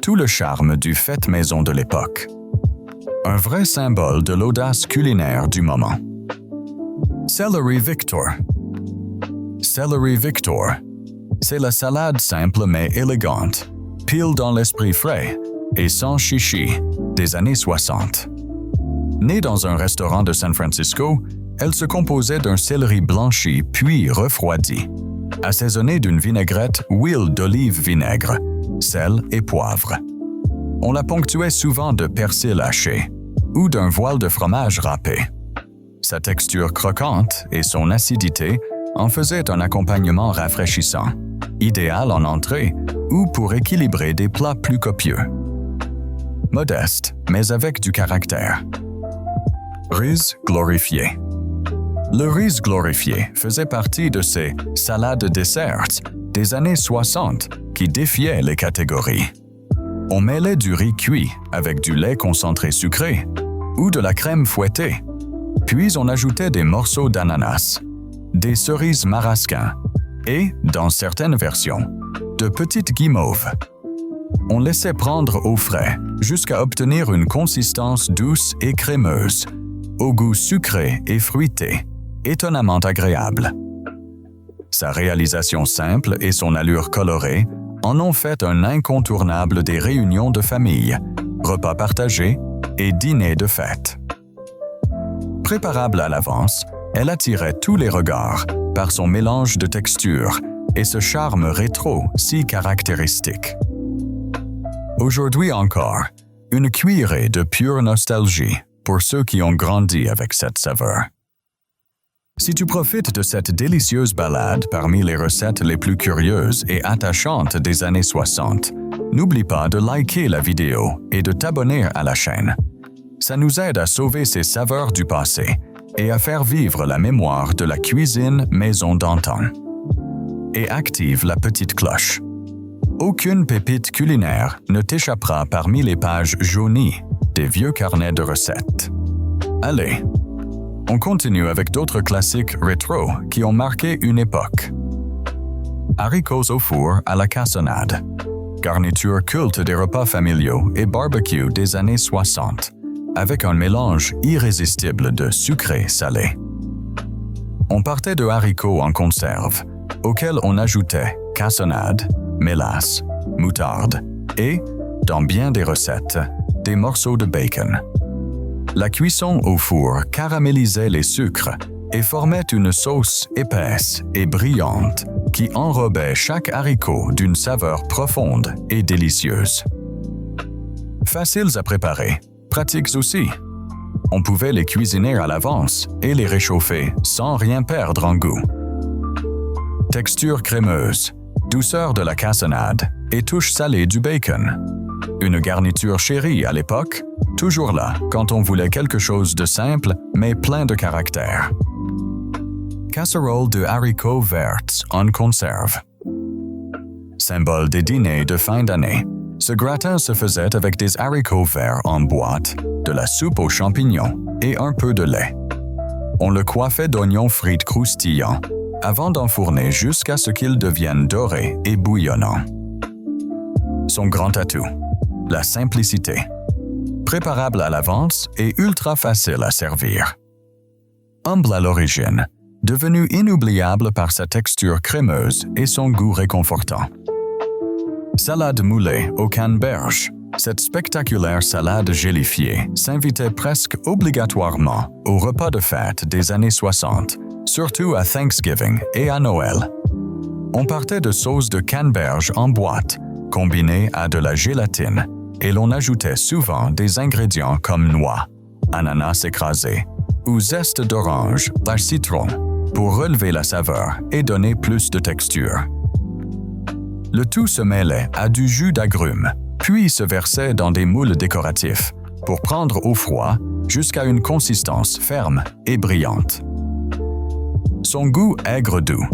Tout le charme du fête maison de l'époque. Un vrai symbole de l'audace culinaire du moment. Celery Victor. Celery Victor, c'est la salade simple mais élégante, pile dans l'esprit frais et sans chichi des années 60. Née dans un restaurant de San Francisco, elle se composait d'un céleri blanchi puis refroidi, assaisonné d'une vinaigrette huile d'olive vinaigre, sel et poivre. On la ponctuait souvent de persil haché ou d'un voile de fromage râpé. Sa texture croquante et son acidité en faisaient un accompagnement rafraîchissant, idéal en entrée ou pour équilibrer des plats plus copieux. Modeste, mais avec du caractère. Riz glorifié. Le riz glorifié faisait partie de ces salades desserts des années 60 qui défiaient les catégories. On mêlait du riz cuit avec du lait concentré sucré ou de la crème fouettée, puis on ajoutait des morceaux d'ananas, des cerises marasquin et, dans certaines versions, de petites guimauves. On laissait prendre au frais jusqu'à obtenir une consistance douce et crémeuse, au goût sucré et fruité, étonnamment agréable. Sa réalisation simple et son allure colorée en ont fait un incontournable des réunions de famille, repas partagés et dîners de fête. Préparable à l'avance, elle attirait tous les regards par son mélange de textures et ce charme rétro si caractéristique. Aujourd'hui encore, une cuillerée de pure nostalgie pour ceux qui ont grandi avec cette saveur. Si tu profites de cette délicieuse balade parmi les recettes les plus curieuses et attachantes des années 60, n'oublie pas de liker la vidéo et de t'abonner à la chaîne. Ça nous aide à sauver ces saveurs du passé et à faire vivre la mémoire de la cuisine maison d'antan. Et active la petite cloche. Aucune pépite culinaire ne t'échappera parmi les pages jaunies des vieux carnets de recettes. Allez, on continue avec d'autres classiques rétro qui ont marqué une époque. Haricots au four à la cassonade. Garniture culte des repas familiaux et barbecue des années 60, avec un mélange irrésistible de sucré-salé. On partait de haricots en conserve, auxquels on ajoutait cassonade, mélasse, moutarde et, dans bien des recettes, des morceaux de bacon. La cuisson au four caramélisait les sucres et formait une sauce épaisse et brillante qui enrobait chaque haricot d'une saveur profonde et délicieuse. Faciles à préparer, pratiques aussi. On pouvait les cuisiner à l'avance et les réchauffer sans rien perdre en goût. Texture crémeuse, douceur de la cassonade et touche salée du bacon. Une garniture chérie à l'époque, toujours là quand on voulait quelque chose de simple mais plein de caractère. Casserole de haricots verts en conserve. symbole des dîners de fin d'année, ce gratin se faisait avec des haricots verts en boîte, de la soupe aux champignons et un peu de lait. On le coiffait d'oignons frits croustillants avant d'enfourner jusqu'à ce qu'il devienne doré et bouillonnant. Son grand atout, la simplicité. Préparable à l'avance et ultra facile à servir. Humble à l'origine, devenu inoubliable par sa texture crémeuse et son goût réconfortant. Salade moulée aux canneberges. Cette spectaculaire salade gélifiée s'invitait presque obligatoirement aux repas de fête des années 60, surtout à Thanksgiving et à Noël. On partait de sauce de canneberge en boîte, combinée à de la gélatine, et l'on ajoutait souvent des ingrédients comme noix, ananas écrasé ou zeste d'orange par citron pour relever la saveur et donner plus de texture. Le tout se mêlait à du jus d'agrumes, puis se versait dans des moules décoratifs pour prendre au froid jusqu'à une consistance ferme et brillante. Son goût aigre-doux,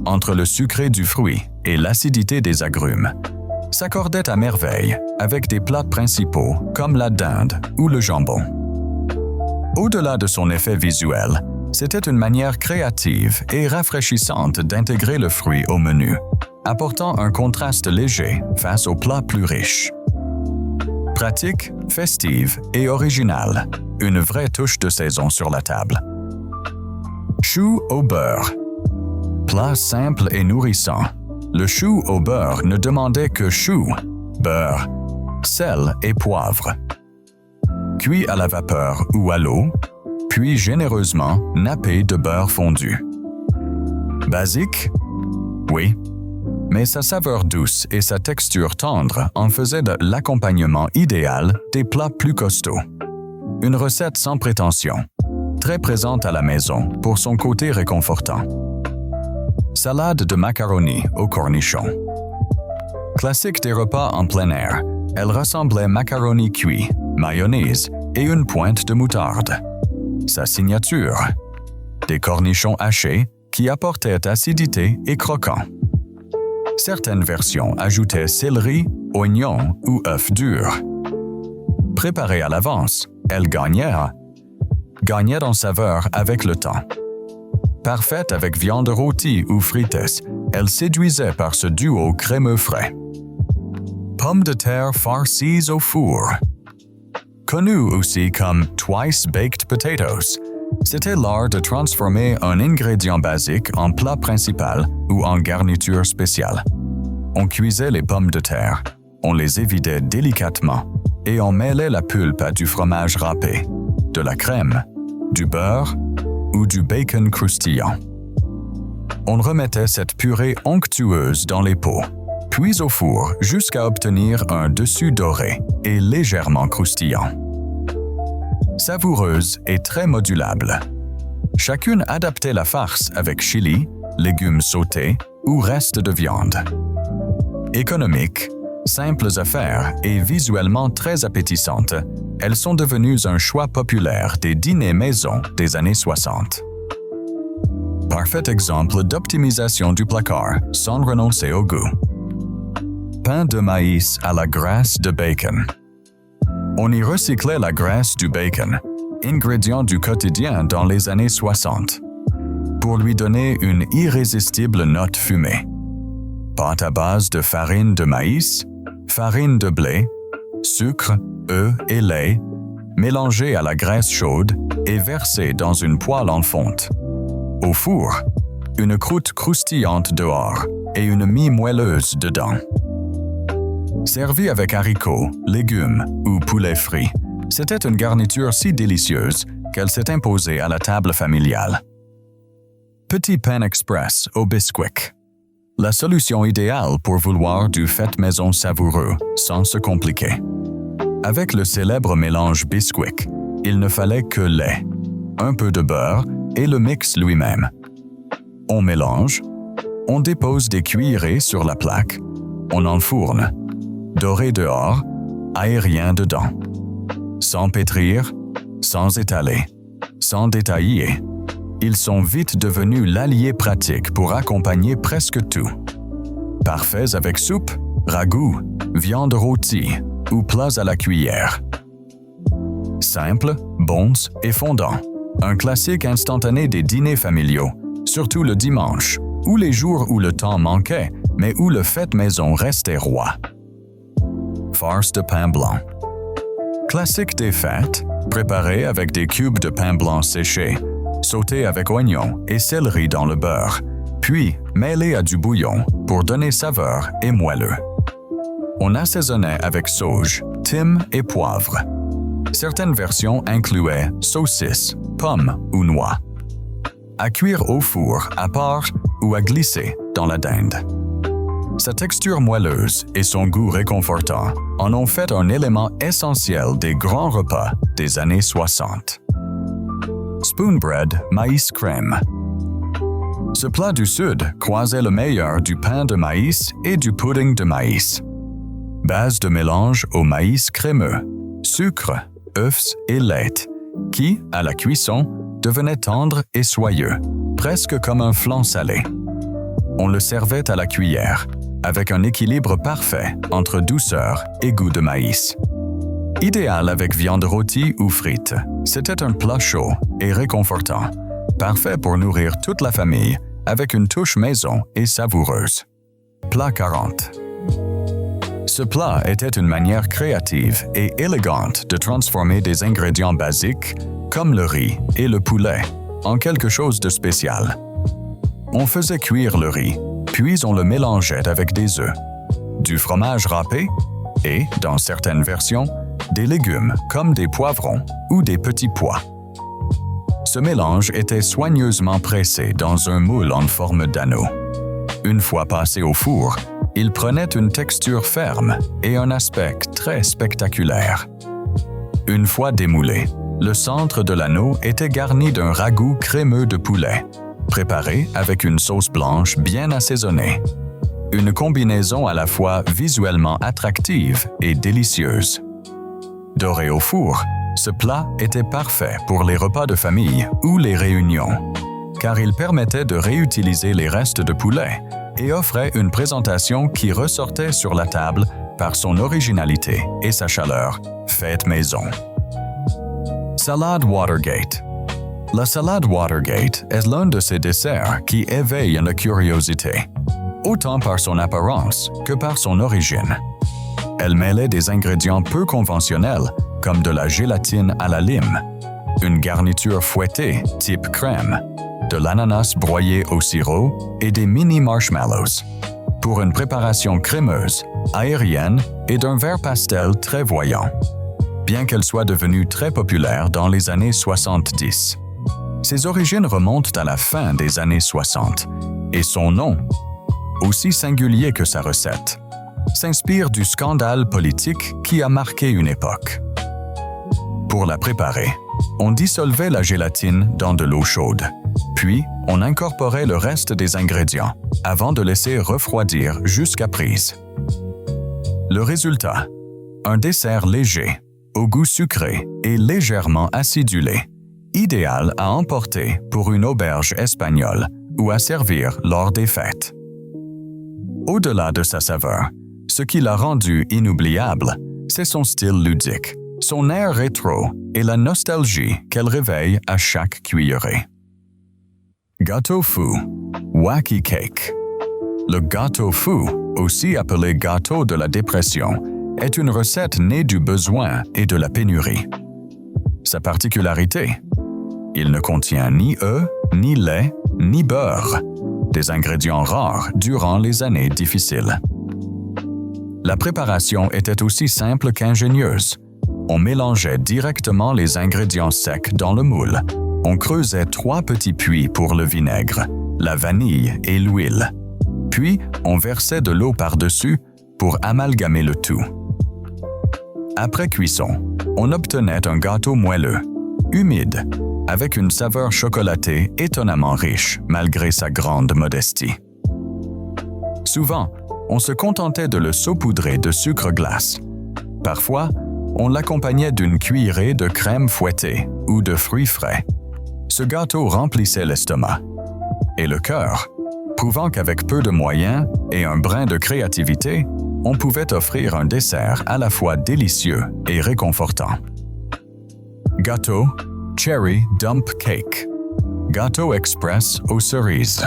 entre le sucré du fruit et l'acidité des agrumes, s'accordait à merveille avec des plats principaux comme la dinde ou le jambon. Au-delà de son effet visuel, c'était une manière créative et rafraîchissante d'intégrer le fruit au menu, apportant un contraste léger face aux plats plus riches. Pratique, festive et originale, une vraie touche de saison sur la table. Chou au beurre. Plat simple et nourrissant. Le chou au beurre ne demandait que chou, beurre, sel et poivre. Cuit à la vapeur ou à l'eau, puis généreusement nappé de beurre fondu. Basique? Oui, mais sa saveur douce et sa texture tendre en faisaient de l'accompagnement idéal des plats plus costauds. Une recette sans prétention, très présente à la maison pour son côté réconfortant. Salade de macaroni au cornichon. Classique des repas en plein air, elle ressemblait macaroni cuit, mayonnaise et une pointe de moutarde. Sa signature, des cornichons hachés qui apportaient acidité et croquant. Certaines versions ajoutaient céleri, oignons ou œufs durs. Préparée à l'avance, elle gagnait en saveur avec le temps. Parfaite avec viande rôtie ou frites, elle séduisait par ce duo crémeux frais. Pommes de terre farcies au four. Connu aussi comme Twice Baked Potatoes, c'était l'art de transformer un ingrédient basique en plat principal ou en garniture spéciale. On cuisait les pommes de terre, on les évidait délicatement et on mêlait la pulpe à du fromage râpé, de la crème, du beurre ou du bacon croustillant. On remettait cette purée onctueuse dans les pots, puis au four jusqu'à obtenir un dessus doré et légèrement croustillant. Savoureuse et très modulable. Chacune adaptait la farce avec chili, légumes sautés ou restes de viande. Économiques, simples à faire et visuellement très appétissantes, elles sont devenues un choix populaire des dîners maison des années 60. Parfait exemple d'optimisation du placard sans renoncer au goût. Pain de maïs à la graisse de bacon. On y recyclait la graisse du bacon, ingrédient du quotidien dans les années 60, pour lui donner une irrésistible note fumée. Pâte à base de farine de maïs, farine de blé, sucre, œufs et lait, mélangés à la graisse chaude et versés dans une poêle en fonte. Au four, une croûte croustillante dehors et une mie moelleuse dedans. Servi avec haricots, légumes ou poulet frit, c'était une garniture si délicieuse qu'elle s'est imposée à la table familiale. Petit pain express au Bisquick. La solution idéale pour vouloir du fait maison savoureux sans se compliquer. Avec le célèbre mélange Bisquick, il ne fallait que lait, un peu de beurre et le mix lui-même. On mélange, on dépose des cuillerées sur la plaque, on enfourne, doré dehors, aérien dedans. Sans pétrir, sans étaler, sans détailler, ils sont vite devenus l'allié pratique pour accompagner presque tout. Parfaits avec soupe, ragoût, viande rôtie ou plats à la cuillère. Simple, bons et fondants. Un classique instantané des dîners familiaux, surtout le dimanche, ou les jours où le temps manquait, mais où le fait maison restait roi. Farce de pain blanc. Classique des fêtes, préparé avec des cubes de pain blanc séché, sauté avec oignons et céleri dans le beurre, puis mêlé à du bouillon pour donner saveur et moelleux. On assaisonnait avec sauge, thym et poivre. Certaines versions incluaient saucisses, pommes ou noix. À cuire au four à part ou à glisser dans la dinde. Sa texture moelleuse et son goût réconfortant en ont fait un élément essentiel des grands repas des années 60. Spoonbread maïs crème. Ce plat du Sud croisait le meilleur du pain de maïs et du pudding de maïs. Base de mélange au maïs crémeux, sucre, œufs et lait, qui, à la cuisson, devenait tendre et soyeux, presque comme un flan salé. On le servait à la cuillère, avec un équilibre parfait entre douceur et goût de maïs. Idéal avec viande rôtie ou frite, c'était un plat chaud et réconfortant, parfait pour nourrir toute la famille avec une touche maison et savoureuse. Plat 40. Ce plat était une manière créative et élégante de transformer des ingrédients basiques, comme le riz et le poulet, en quelque chose de spécial. On faisait cuire le riz, puis on le mélangeait avec des œufs, du fromage râpé et, dans certaines versions, des légumes comme des poivrons ou des petits pois. Ce mélange était soigneusement pressé dans un moule en forme d'anneau. Une fois passé au four, il prenait une texture ferme et un aspect très spectaculaire. Une fois démoulé, le centre de l'anneau était garni d'un ragoût crémeux de poulet, préparé avec une sauce blanche bien assaisonnée. Une combinaison à la fois visuellement attractive et délicieuse. Doré au four, ce plat était parfait pour les repas de famille ou les réunions, car il permettait de réutiliser les restes de poulet et offrait une présentation qui ressortait sur la table par son originalité et sa chaleur, faite maison. Salade Watergate. La salade Watergate est l'un de ces desserts qui éveillent la curiosité, autant par son apparence que par son origine. Elle mêlait des ingrédients peu conventionnels, comme de la gélatine à la lime, une garniture fouettée type crème, de l'ananas broyé au sirop et des mini marshmallows, pour une préparation crémeuse, aérienne et d'un vert pastel très voyant, bien qu'elle soit devenue très populaire dans les années 70. Ses origines remontent à la fin des années 60, et son nom, aussi singulier que sa recette, s'inspire du scandale politique qui a marqué une époque. Pour la préparer, on dissolvait la gélatine dans de l'eau chaude, puis on incorporait le reste des ingrédients avant de laisser refroidir jusqu'à prise. Le résultat, un dessert léger, au goût sucré et légèrement acidulé, idéal à emporter pour une auberge espagnole ou à servir lors des fêtes. Au-delà de sa saveur, ce qui l'a rendu inoubliable, c'est son style ludique, son air rétro et la nostalgie qu'elle réveille à chaque cuillerée. Gâteau fou, Wacky Cake. Le gâteau fou, aussi appelé gâteau de la dépression, est une recette née du besoin et de la pénurie. Sa particularité, il ne contient ni œufs, ni lait, ni beurre, des ingrédients rares durant les années difficiles. La préparation était aussi simple qu'ingénieuse. On mélangeait directement les ingrédients secs dans le moule. On creusait 3 petits puits pour le vinaigre, la vanille et l'huile. Puis, on versait de l'eau par-dessus pour amalgamer le tout. Après cuisson, on obtenait un gâteau moelleux, humide, avec une saveur chocolatée étonnamment riche malgré sa grande modestie. Souvent, on se contentait de le saupoudrer de sucre glace. Parfois, on l'accompagnait d'une cuillerée de crème fouettée ou de fruits frais. Ce gâteau remplissait l'estomac. Et le cœur, prouvant qu'avec peu de moyens et un brin de créativité, on pouvait offrir un dessert à la fois délicieux et réconfortant. Gâteau Cherry Dump Cake. Gâteau express aux cerises.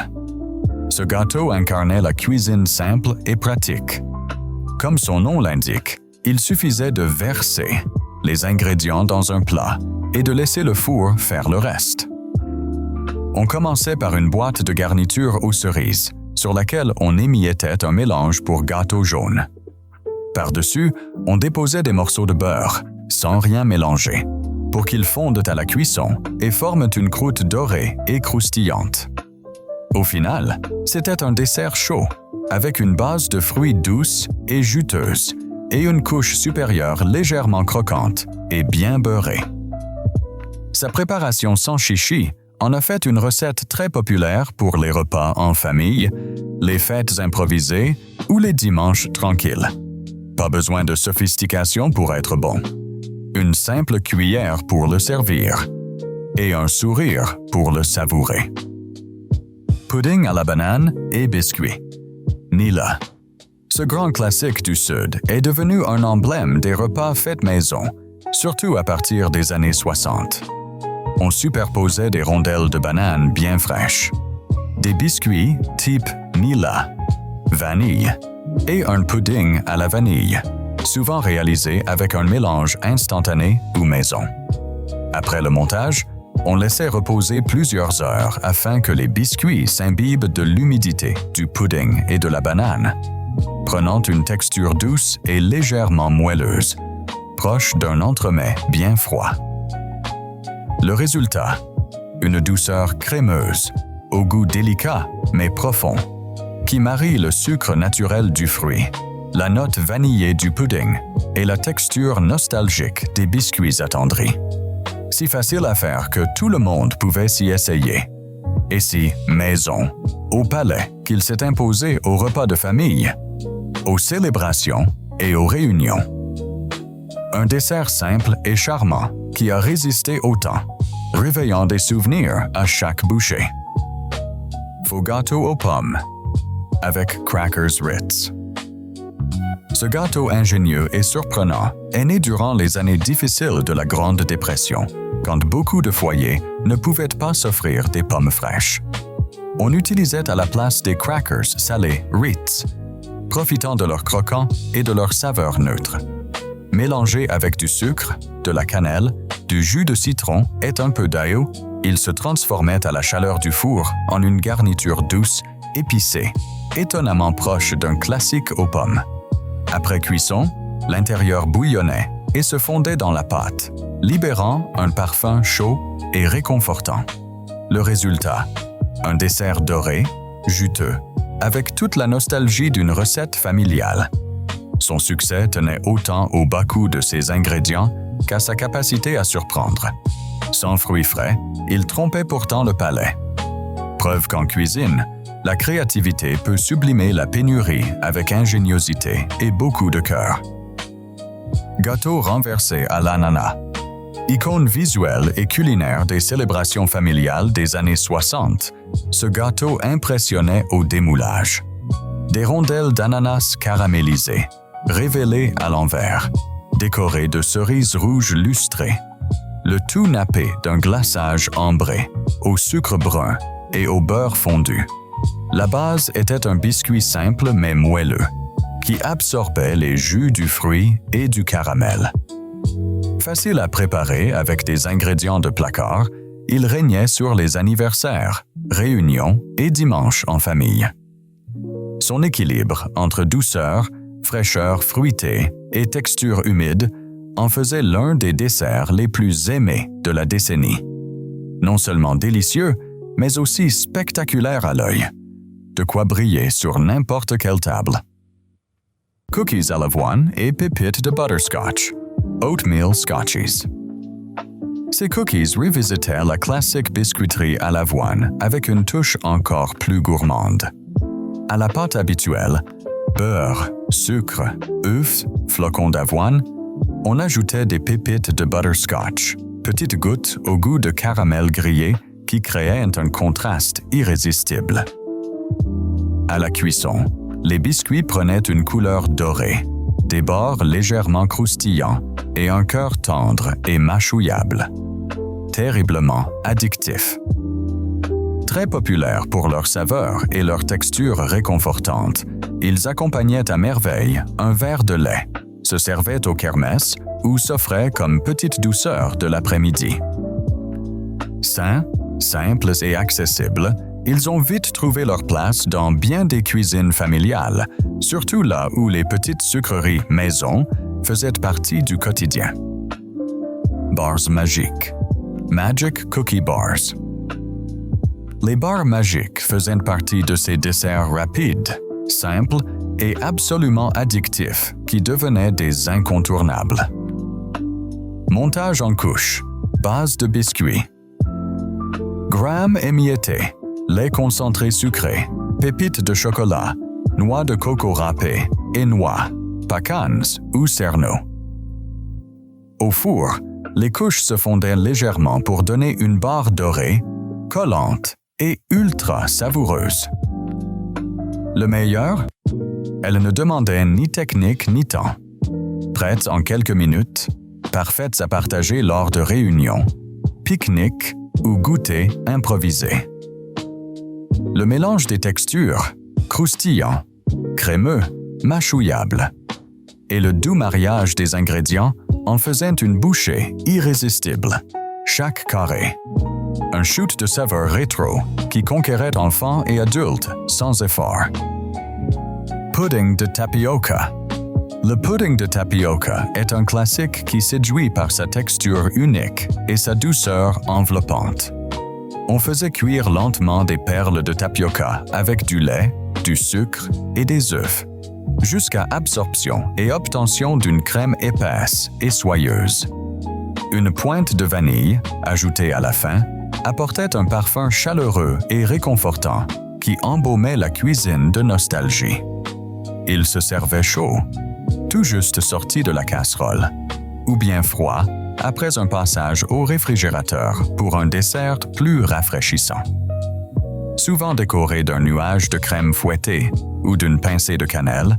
Ce gâteau incarnait la cuisine simple et pratique. Comme son nom l'indique, il suffisait de verser les ingrédients dans un plat et de laisser le four faire le reste. On commençait par une boîte de garniture aux cerises, sur laquelle on émiettait un mélange pour gâteau jaune. Par-dessus, on déposait des morceaux de beurre, sans rien mélanger, pour qu'ils fondent à la cuisson et forment une croûte dorée et croustillante. Au final, c'était un dessert chaud, avec une base de fruits douce et juteuse, et une couche supérieure légèrement croquante et bien beurrée. Sa préparation sans chichi en a fait une recette très populaire pour les repas en famille, les fêtes improvisées ou les dimanches tranquilles. Pas besoin de sophistication pour être bon. Une simple cuillère pour le servir et un sourire pour le savourer. Pudding à la banane et biscuits. Nilla. Ce grand classique du Sud est devenu un emblème des repas faits maison, surtout à partir des années 60. On superposait des rondelles de banane bien fraîches, des biscuits type Nilla, vanille et un pudding à la vanille, souvent réalisé avec un mélange instantané ou maison. Après le montage, on laissait reposer plusieurs heures afin que les biscuits s'imbibent de l'humidité du pudding et de la banane, prenant une texture douce et légèrement moelleuse, proche d'un entremets bien froid. Le résultat, une douceur crémeuse, au goût délicat mais profond, qui marie le sucre naturel du fruit, la note vanillée du pudding et la texture nostalgique des biscuits attendris. Si facile à faire que tout le monde pouvait s'y essayer. Et si maison, au palais qu'il s'est imposé aux repas de famille, aux célébrations et aux réunions. Un dessert simple et charmant qui a résisté au temps, réveillant des souvenirs à chaque bouchée. Faux gâteau aux pommes, avec Crackers Ritz. Ce gâteau ingénieux et surprenant est né durant les années difficiles de la Grande Dépression, quand beaucoup de foyers ne pouvaient pas s'offrir des pommes fraîches. On utilisait à la place des crackers salés Ritz, profitant de leur croquant et de leur saveur neutre. Mélangés avec du sucre, de la cannelle, du jus de citron et un peu d'ail, ils se transformaient à la chaleur du four en une garniture douce, épicée, étonnamment proche d'un classique aux pommes. Après cuisson, l'intérieur bouillonnait et se fondait dans la pâte, libérant un parfum chaud et réconfortant. Le résultat, un dessert doré, juteux, avec toute la nostalgie d'une recette familiale. Son succès tenait autant au bas coût de ses ingrédients qu'à sa capacité à surprendre. Sans fruits frais, il trompait pourtant le palais. Preuve qu'en cuisine, la créativité peut sublimer la pénurie avec ingéniosité et beaucoup de cœur. Gâteau renversé à l'ananas. Icône visuelle et culinaire des célébrations familiales des années 60, ce gâteau impressionnait au démoulage. Des rondelles d'ananas caramélisées, révélées à l'envers, décorées de cerises rouges lustrées, le tout nappé d'un glaçage ambré, au sucre brun et au beurre fondu. La base était un biscuit simple mais moelleux, qui absorbait les jus du fruit et du caramel. Facile à préparer avec des ingrédients de placard, il régnait sur les anniversaires, réunions et dimanches en famille. Son équilibre entre douceur, fraîcheur fruitée et texture humide en faisait l'un des desserts les plus aimés de la décennie. Non seulement délicieux, mais aussi spectaculaire à l'œil. De quoi briller sur n'importe quelle table. Cookies à l'avoine et pépites de butterscotch. Oatmeal Scotchies. Ces cookies revisitaient la classique biscuiterie à l'avoine avec une touche encore plus gourmande. À la pâte habituelle, beurre, sucre, œufs, flocons d'avoine, on ajoutait des pépites de butterscotch, petites gouttes au goût de caramel grillé qui créaient un contraste irrésistible. À la cuisson, les biscuits prenaient une couleur dorée, des bords légèrement croustillants et un cœur tendre et mâchouillable. Terriblement addictif. Très populaires pour leur saveur et leur texture réconfortante, ils accompagnaient à merveille un verre de lait, se servaient aux kermesses ou s'offraient comme petite douceur de l'après-midi. Sains, simples et accessibles, ils ont vite trouvé leur place dans bien des cuisines familiales, surtout là où les petites sucreries maison faisaient partie du quotidien. Bars magiques. Magic Cookie Bars. Les bars magiques faisaient partie de ces desserts rapides, simples et absolument addictifs qui devenaient des incontournables. Montage en couche. Base de biscuits. Grammes émiettés. Lait concentré sucré. Pépites de chocolat. Noix de coco râpées et noix. Pecans ou cerneaux. Au four, les couches se fondaient légèrement pour donner une barre dorée, collante et ultra savoureuse. Le meilleur? Elle ne demandait ni technique ni temps. Prêtes en quelques minutes, parfaites à partager lors de réunions, pique-niques ou goûters improvisés. Le mélange des textures, croustillant, crémeux, mâchouillable, et le doux mariage des ingrédients en faisait une bouchée irrésistible, chaque carré. Un shoot de saveur rétro qui conquérait enfants et adultes sans effort. Pudding de tapioca. Le pudding de tapioca est un classique qui séduit par sa texture unique et sa douceur enveloppante. On faisait cuire lentement des perles de tapioca avec du lait, du sucre et des œufs, jusqu'à absorption et obtention d'une crème épaisse et soyeuse. Une pointe de vanille, ajoutée à la fin, apportait un parfum chaleureux et réconfortant qui embaumait la cuisine de nostalgie. Il se servait chaud, tout juste sorti de la casserole, ou bien froid, après un passage au réfrigérateur pour un dessert plus rafraîchissant. Souvent décoré d'un nuage de crème fouettée ou d'une pincée de cannelle,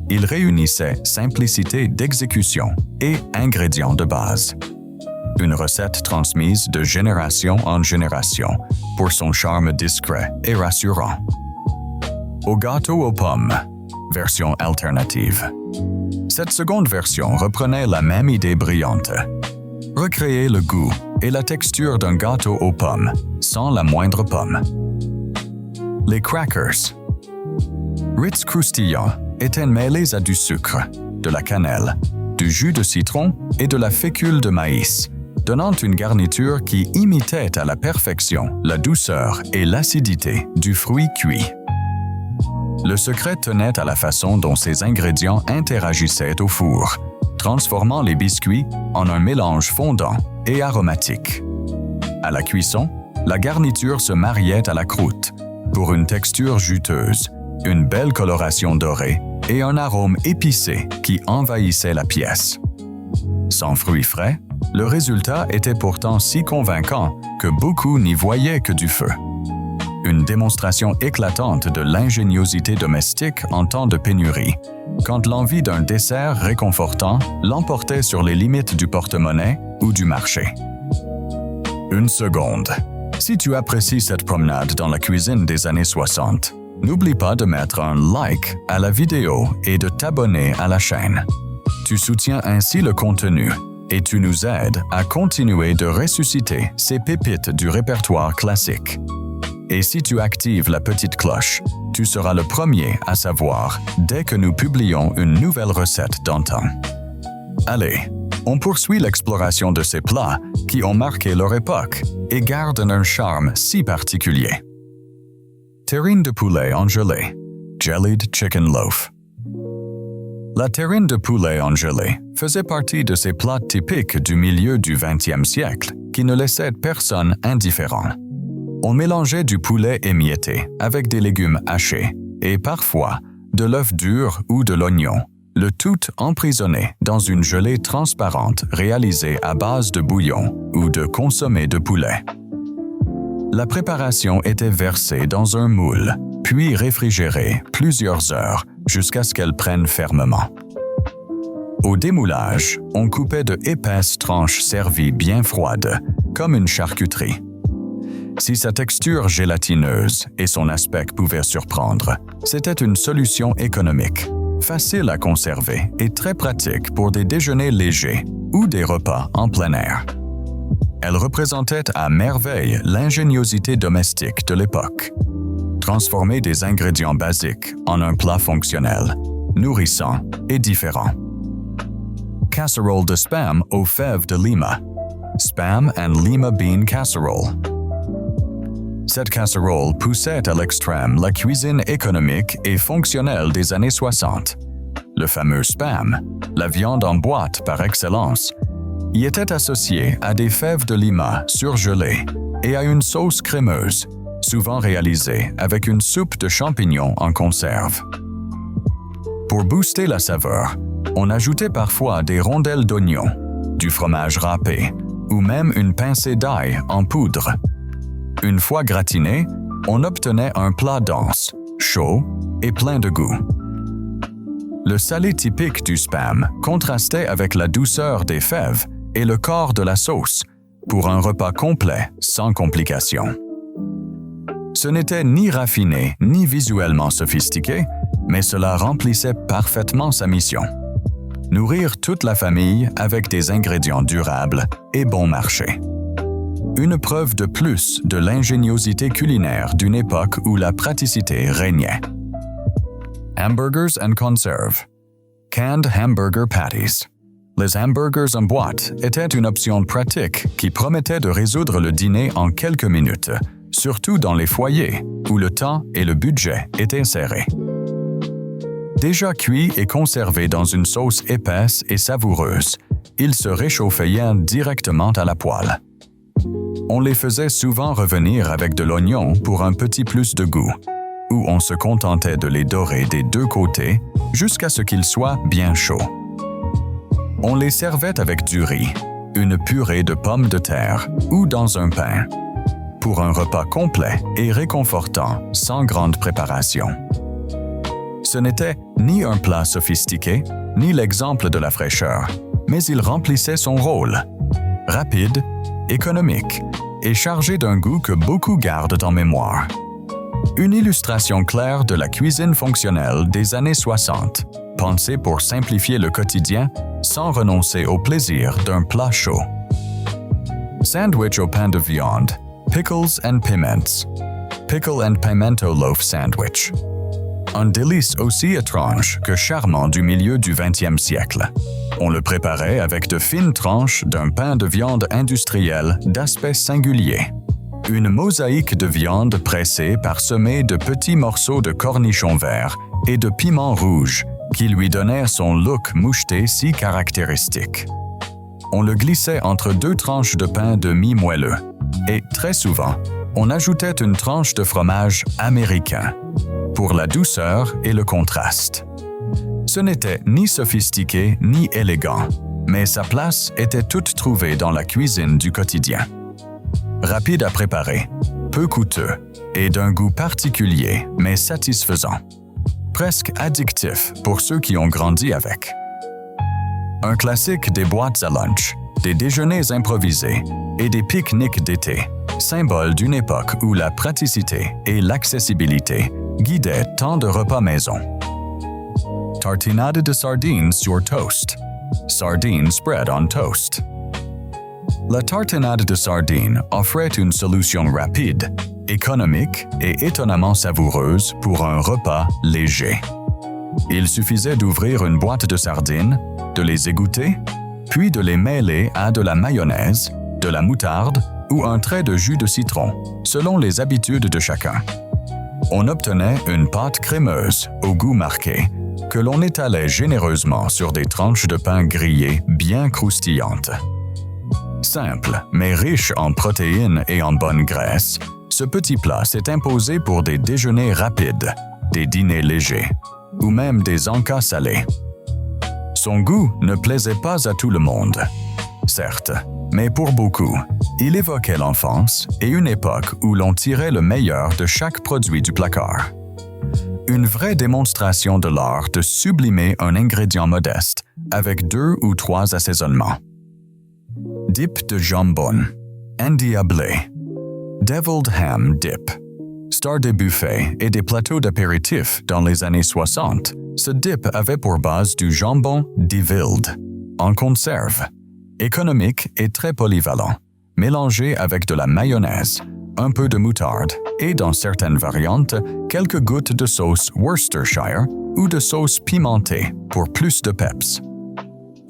il réunissait simplicité d'exécution et ingrédients de base. Une recette transmise de génération en génération pour son charme discret et rassurant. Au gâteau aux pommes, version alternative. Cette seconde version reprenait la même idée brillante. Recréer le goût et la texture d'un gâteau aux pommes, sans la moindre pomme. Les crackers. Ritz croustillants étaient mêlés à du sucre, de la cannelle, du jus de citron et de la fécule de maïs, donnant une garniture qui imitait à la perfection la douceur et l'acidité du fruit cuit. Le secret tenait à la façon dont ces ingrédients interagissaient au four, transformant les biscuits en un mélange fondant et aromatique. À la cuisson, la garniture se mariait à la croûte pour une texture juteuse, une belle coloration dorée et un arôme épicé qui envahissait la pièce. Sans fruits frais, le résultat était pourtant si convaincant que beaucoup n'y voyaient que du feu. Une démonstration éclatante de l'ingéniosité domestique en temps de pénurie, quand l'envie d'un dessert réconfortant l'emportait sur les limites du porte-monnaie ou du marché. Une seconde. Si tu apprécies cette promenade dans la cuisine des années 60, n'oublie pas de mettre un like à la vidéo et de t'abonner à la chaîne. Tu soutiens ainsi le contenu et tu nous aides à continuer de ressusciter ces pépites du répertoire classique. Et si tu actives la petite cloche, tu seras le premier à savoir dès que nous publions une nouvelle recette d'antan. Allez, on poursuit l'exploration de ces plats qui ont marqué leur époque et gardent un charme si particulier. Terrine de poulet en gelée, Jellied Chicken Loaf. La terrine de poulet en gelée faisait partie de ces plats typiques du milieu du XXe siècle qui ne laissaient personne indifférent. On mélangeait du poulet émietté avec des légumes hachés et parfois de l'œuf dur ou de l'oignon, le tout emprisonné dans une gelée transparente réalisée à base de bouillon ou de consommé de poulet. La préparation était versée dans un moule, puis réfrigérées plusieurs heures jusqu'à ce qu'elles prennent fermement. Au démoulage, on coupait de épaisses tranches servies bien froides, comme une charcuterie. Si sa texture gélatineuse et son aspect pouvaient surprendre, c'était une solution économique, facile à conserver et très pratique pour des déjeuners légers ou des repas en plein air. Elle représentait à merveille l'ingéniosité domestique de l'époque. Transformer des ingrédients basiques en un plat fonctionnel, nourrissant et différent. Casserole de spam aux fèves de Lima. Spam and Lima bean casserole. Cette casserole poussait à l'extrême la cuisine économique et fonctionnelle des années 60. Le fameux spam, la viande en boîte par excellence, y était associé à des fèves de Lima surgelées et à une sauce crémeuse, souvent réalisée avec une soupe de champignons en conserve. Pour booster la saveur, on ajoutait parfois des rondelles d'oignon, du fromage râpé ou même une pincée d'ail en poudre. Une fois gratiné, on obtenait un plat dense, chaud et plein de goût. Le salé typique du spam contrastait avec la douceur des fèves et le corps de la sauce pour un repas complet sans complications. Ce n'était ni raffiné ni visuellement sophistiqué, mais cela remplissait parfaitement sa mission. Nourrir toute la famille avec des ingrédients durables et bon marché. Une preuve de plus de l'ingéniosité culinaire d'une époque où la praticité régnait. Hamburgers and conserve. Canned hamburger patties. Les hamburgers en boîte étaient une option pratique qui promettait de résoudre le dîner en quelques minutes, surtout dans les foyers où le temps et le budget étaient serrés. Déjà cuits et conservés dans une sauce épaisse et savoureuse, ils se réchauffaient directement à la poêle. On les faisait souvent revenir avec de l'oignon pour un petit plus de goût, ou on se contentait de les dorer des deux côtés jusqu'à ce qu'ils soient bien chauds. On les servait avec du riz, une purée de pommes de terre ou dans un pain, pour un repas complet et réconfortant sans grande préparation. Ce n'était ni un plat sophistiqué, ni l'exemple de la fraîcheur, mais il remplissait son rôle. Rapide, économique et chargé d'un goût que beaucoup gardent en mémoire. Une illustration claire de la cuisine fonctionnelle des années 60, pensée pour simplifier le quotidien sans renoncer au plaisir d'un plat chaud. Sandwich au pain de viande, pickles and piments. Pickle and pimento loaf sandwich. Un délice aussi étrange que charmant du milieu du 20e siècle. On le préparait avec de fines tranches d'un pain de viande industriel d'aspect singulier. Une mosaïque de viande pressée parsemée de petits morceaux de cornichons verts et de piments rouges qui lui donnaient son look moucheté si caractéristique. On le glissait entre deux tranches de pain demi-moelleux et, très souvent, on ajoutait une tranche de fromage américain pour la douceur et le contraste. Ce n'était ni sophistiqué ni élégant, mais sa place était toute trouvée dans la cuisine du quotidien. Rapide à préparer, peu coûteux et d'un goût particulier mais satisfaisant. Presque addictif pour ceux qui ont grandi avec. Un classique des boîtes à lunch, des déjeuners improvisés et des pique-niques d'été, symbole d'une époque où la praticité et l'accessibilité guidaient tant de repas maison. Tartinade de sardines sur toast. Sardines spread on toast. La tartinade de sardines offrait une solution rapide, économique et étonnamment savoureuse pour un repas léger. Il suffisait d'ouvrir une boîte de sardines, de les égoutter, puis de les mêler à de la mayonnaise, de la moutarde ou un trait de jus de citron, selon les habitudes de chacun. On obtenait une pâte crémeuse au goût marqué, que l'on étalait généreusement sur des tranches de pain grillé bien croustillantes. Simple, mais riche en protéines et en bonne graisse, ce petit plat s'est imposé pour des déjeuners rapides, des dîners légers, ou même des encas salés. Son goût ne plaisait pas à tout le monde, certes, mais pour beaucoup, il évoquait l'enfance et une époque où l'on tirait le meilleur de chaque produit du placard. Une vraie démonstration de l'art de sublimer un ingrédient modeste avec 2 ou 3 assaisonnements. Dip de jambon, endiablé, deviled ham dip. Star des buffets et des plateaux d'apéritifs dans les années 60, ce dip avait pour base du jambon devilled, en conserve, économique et très polyvalent, mélangé avec de la mayonnaise, un peu de moutarde et, dans certaines variantes, quelques gouttes de sauce Worcestershire ou de sauce pimentée pour plus de peps.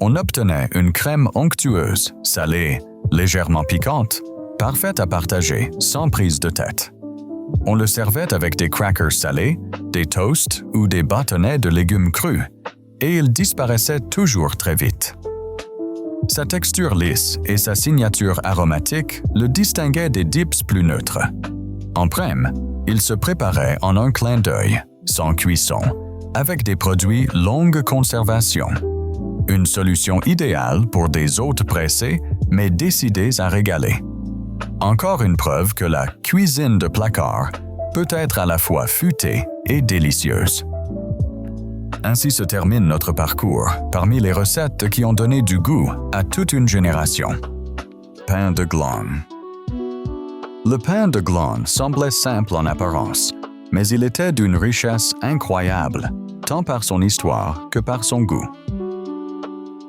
On obtenait une crème onctueuse, salée, légèrement piquante, parfaite à partager sans prise de tête. On le servait avec des crackers salés, des toasts ou des bâtonnets de légumes crus, et il disparaissait toujours très vite. Sa texture lisse et sa signature aromatique le distinguaient des dips plus neutres. En prime, il se préparait en un clin d'œil, sans cuisson, avec des produits longue conservation. Une solution idéale pour des hôtes pressés, mais décidés à régaler. Encore une preuve que la cuisine de placard peut être à la fois futée et délicieuse. Ainsi se termine notre parcours parmi les recettes qui ont donné du goût à toute une génération. Pain de gland. Le pain de gland semblait simple en apparence, mais il était d'une richesse incroyable, tant par son histoire que par son goût.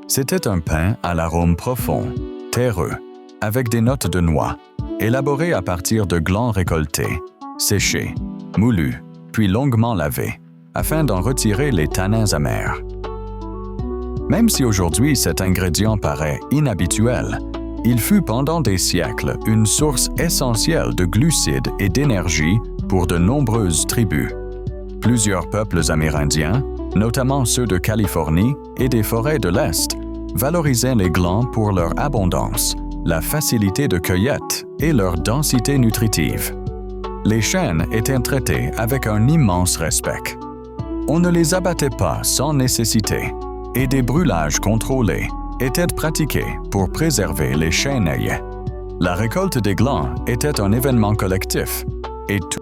C'était un pain à l'arôme profond, terreux, avec des notes de noix, élaboré à partir de glands récoltés, séchés, moulus, puis longuement lavés, afin d'en retirer les tanins amers. Même si aujourd'hui cet ingrédient paraît inhabituel, il fut pendant des siècles une source essentielle de glucides et d'énergie pour de nombreuses tribus. Plusieurs peuples amérindiens, notamment ceux de Californie et des forêts de l'Est, valorisaient les glands pour leur abondance, la facilité de cueillette et leur densité nutritive. Les chênes étaient traités avec un immense respect. On ne les abattait pas sans nécessité, et des brûlages contrôlés étaient pratiqués pour préserver les chênailles. La récolte des glands était un événement collectif, et